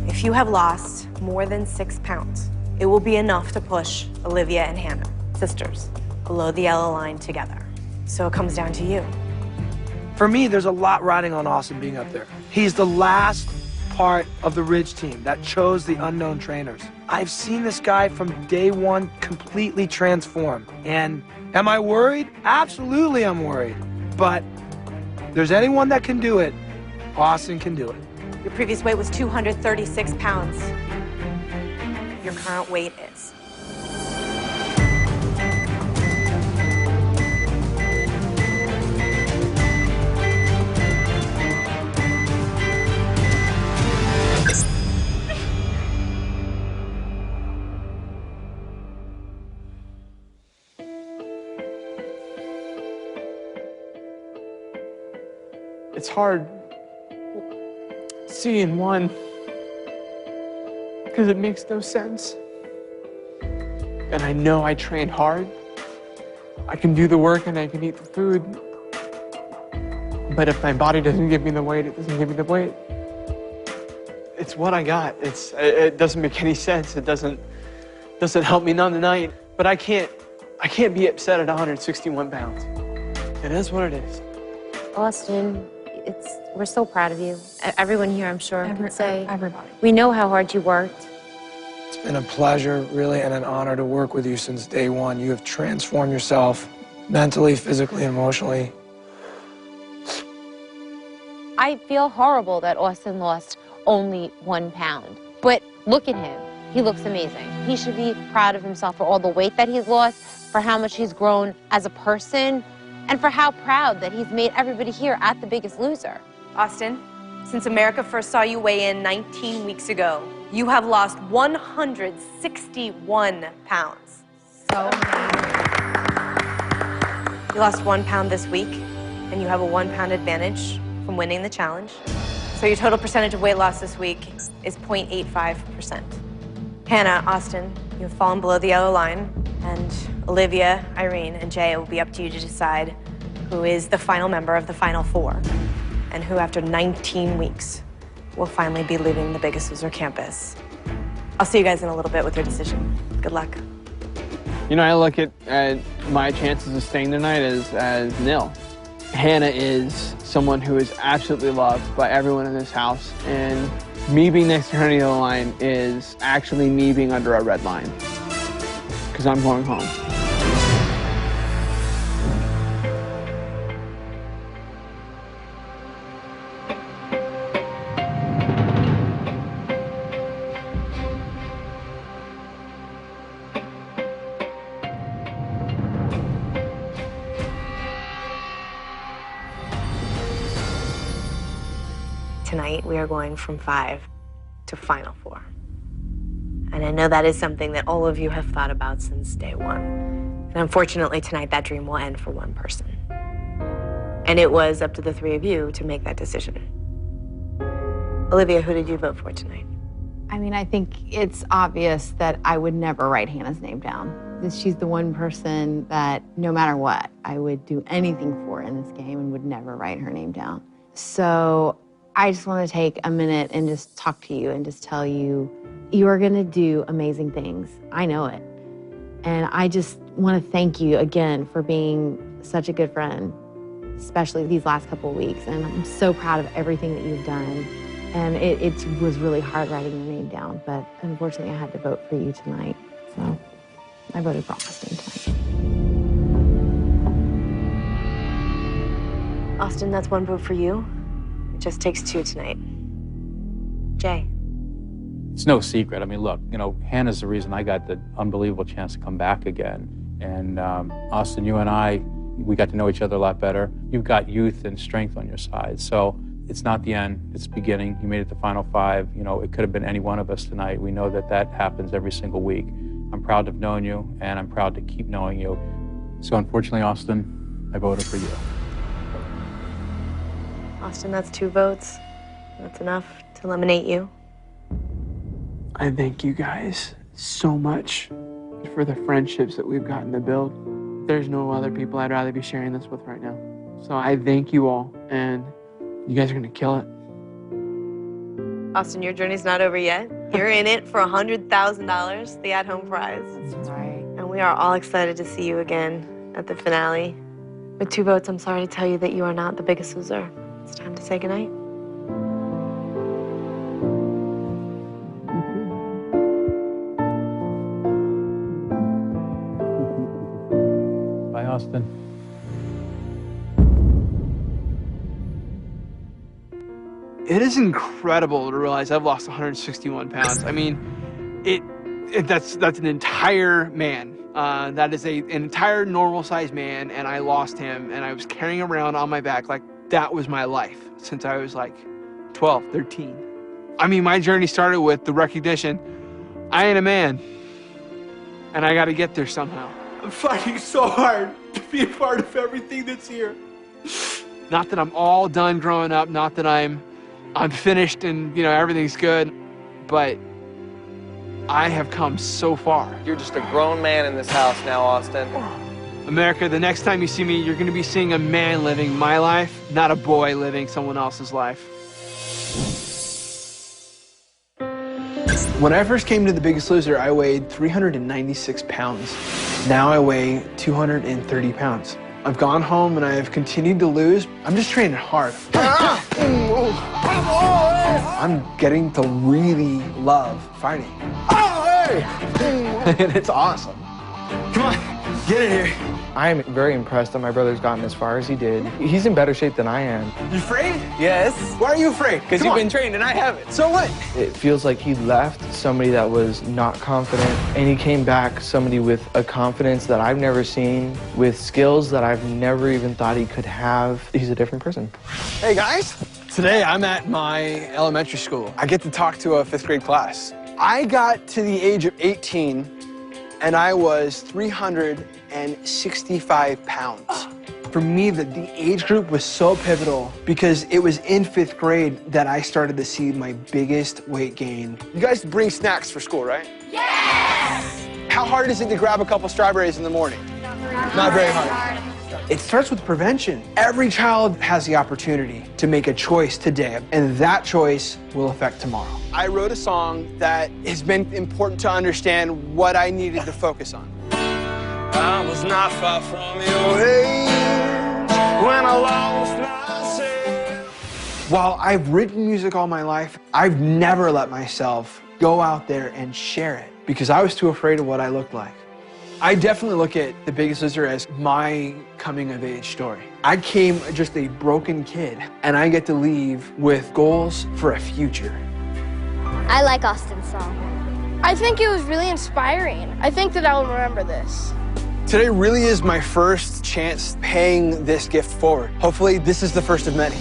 I: If you have lost more than 6 pounds, it will be enough to push Olivia and Hannah, sisters, below the yellow line together. So it comes down to you.
O: For me, there's a lot riding on Austin being up there. He's the last part of the Ridge team that chose the unknown trainers. I've seen this guy from day one completely transform. And am I worried? Absolutely I'm worried. But if there's anyone that can do it, Austin can do it.
I: Your previous weight was 236 pounds. Your current weight is.
N: It's hard seeing one because it makes no sense. And I know I trained hard I can do the work and I can eat the food. But if my body doesn't give me the weight, it doesn't give me the weight. It's what I got. It doesn't make any sense. It doesn't help me none tonight. But I can't be upset at 161 pounds. It is what it is.
B: Austin, we're so proud of you. Everyone here, I'm sure, can say.
E: Everybody.
B: We know how hard you worked.
O: It's been a pleasure, really, and an honor to work with you since day one. You have transformed yourself mentally, physically, emotionally.
B: I feel horrible that Austin lost only 1 pound. But look at him. He looks amazing. He should be proud of himself for all the weight that he's lost, for how much he's grown as a person, and for how proud that he's made everybody here at The Biggest Loser.
I: Austin, since America first saw you weigh in 19 weeks ago, you have lost 161 pounds.
B: So
I: You lost 1 pound this week, and you have a 1 pound advantage from winning the challenge. So your total percentage of weight loss this week is 0.85%. Hannah, Austin, you have fallen below the yellow line, and Olivia, Irene, and Jay, it will be up to you to decide who is the final member of the final 4, and who, after 19 weeks, will finally be leaving the Biggest Loser campus. I'll see you guys in a little bit with your decision. Good luck.
N: You know, I look at my chances of staying tonight as nil. Hannah is someone who is absolutely loved by everyone in this house, and me being next to her on the yellow line is actually me being under a red line, because I'm going home.
I: Tonight, we are going from 5 to final 4. And I know that is something that all of you have thought about since day one. And unfortunately, tonight, that dream will end for one person. And it was up to the 3 of you to make that decision. Olivia, who did you vote for tonight?
Q: I mean, I think it's obvious that I would never write Hannah's name down. She's the one person that, no matter what, I would do anything for in this game and would never write her name down. So I just want to take a minute and just talk to you and just tell you, you are going to do amazing things. I know it. And I just want to thank you again for being such a good friend, especially these last couple of weeks. And I'm so proud of everything that you've done. And it was really hard writing your name down, but unfortunately I had to vote for you tonight. So I voted for Austin tonight.
I: Austin, that's 1 vote for you. It just takes 2 tonight. Jay.
J: It's no secret. I mean, look, you know, Hannah's the reason I got the unbelievable chance to come back again. And Austin, you and I, we got to know each other a lot better. You've got youth and strength on your side. So it's not the end, it's the beginning. You made it to Final 5. You know, it could have been any one of us tonight. We know that that happens every single week. I'm proud to have known you, and I'm proud to keep knowing you. So unfortunately, Austin, I voted for you.
I: Austin, that's 2 votes. That's enough to eliminate you.
N: I thank you guys so much for the friendships that we've gotten to build. There's no other people I'd rather be sharing this with right now. So I thank you all, and you guys are gonna kill it.
I: Austin, your journey's not over yet. You're in it for $100,000, the at-home prize.
Q: That's right.
I: And we are all excited to see you again at the finale. With 2 votes, I'm sorry to tell you that you are not the Biggest Loser. It's time to say goodnight.
J: Bye, Austin.
M: It is incredible to realize I've lost 161 pounds. I mean, that's an entire man. That is an entire normal-sized man, and I lost him, and I was carrying him around on my back like that was my life since I was like 12, 13. I mean, my journey started with the recognition, I ain't a man, and I gotta get there somehow. I'm fighting so hard to be a part of everything that's here. Not that I'm all done growing up, not that I'm finished and, you know, everything's good, but I have come so far.
A: You're just a grown man in this house now, Austin.
M: America, the next time you see me, you're gonna be seeing a man living my life, not a boy living someone else's life. When I first came to The Biggest Loser, I weighed 396 pounds. Now I weigh 230 pounds. I've gone home and I have continued to lose. I'm just training hard. I'm getting to really love fighting. And it's awesome. Come on, get in here.
T: I am very impressed that my brother's gotten as far as he did. He's in better shape than I am.
M: You afraid?
T: Yes.
M: Why are you afraid?
T: Because you've been trained and I haven't.
M: So what?
T: It feels like he left somebody that was not confident, and he came back somebody with a confidence that I've never seen, with skills that I've never even thought he could have. He's a different person.
N: Hey guys, today I'm at my elementary school. I get to talk to a 5th grade class. I got to the age of 18 and I was 365 pounds. For me, the age group was so pivotal because it was in 5th grade that I started to see my biggest weight gain. You guys bring snacks for school, right? Yes! How hard is it to grab a couple strawberries in the morning? Not very hard. It starts with prevention. Every child has the opportunity to make a choice today, and that choice will affect tomorrow. I wrote a song that has been important to understand what I needed to focus on. I was not far from your age when I lost myself. While I've written music all my life, I've never let myself go out there and share it because I was too afraid of what I looked like. I definitely look at The Biggest Loser as my coming-of-age story. I came just a broken kid, and I get to leave with goals for a future.
U: I like Austin's song. I think it was really inspiring. I think that I will remember this.
N: Today really is my first chance paying this gift forward. Hopefully, this is the first of many.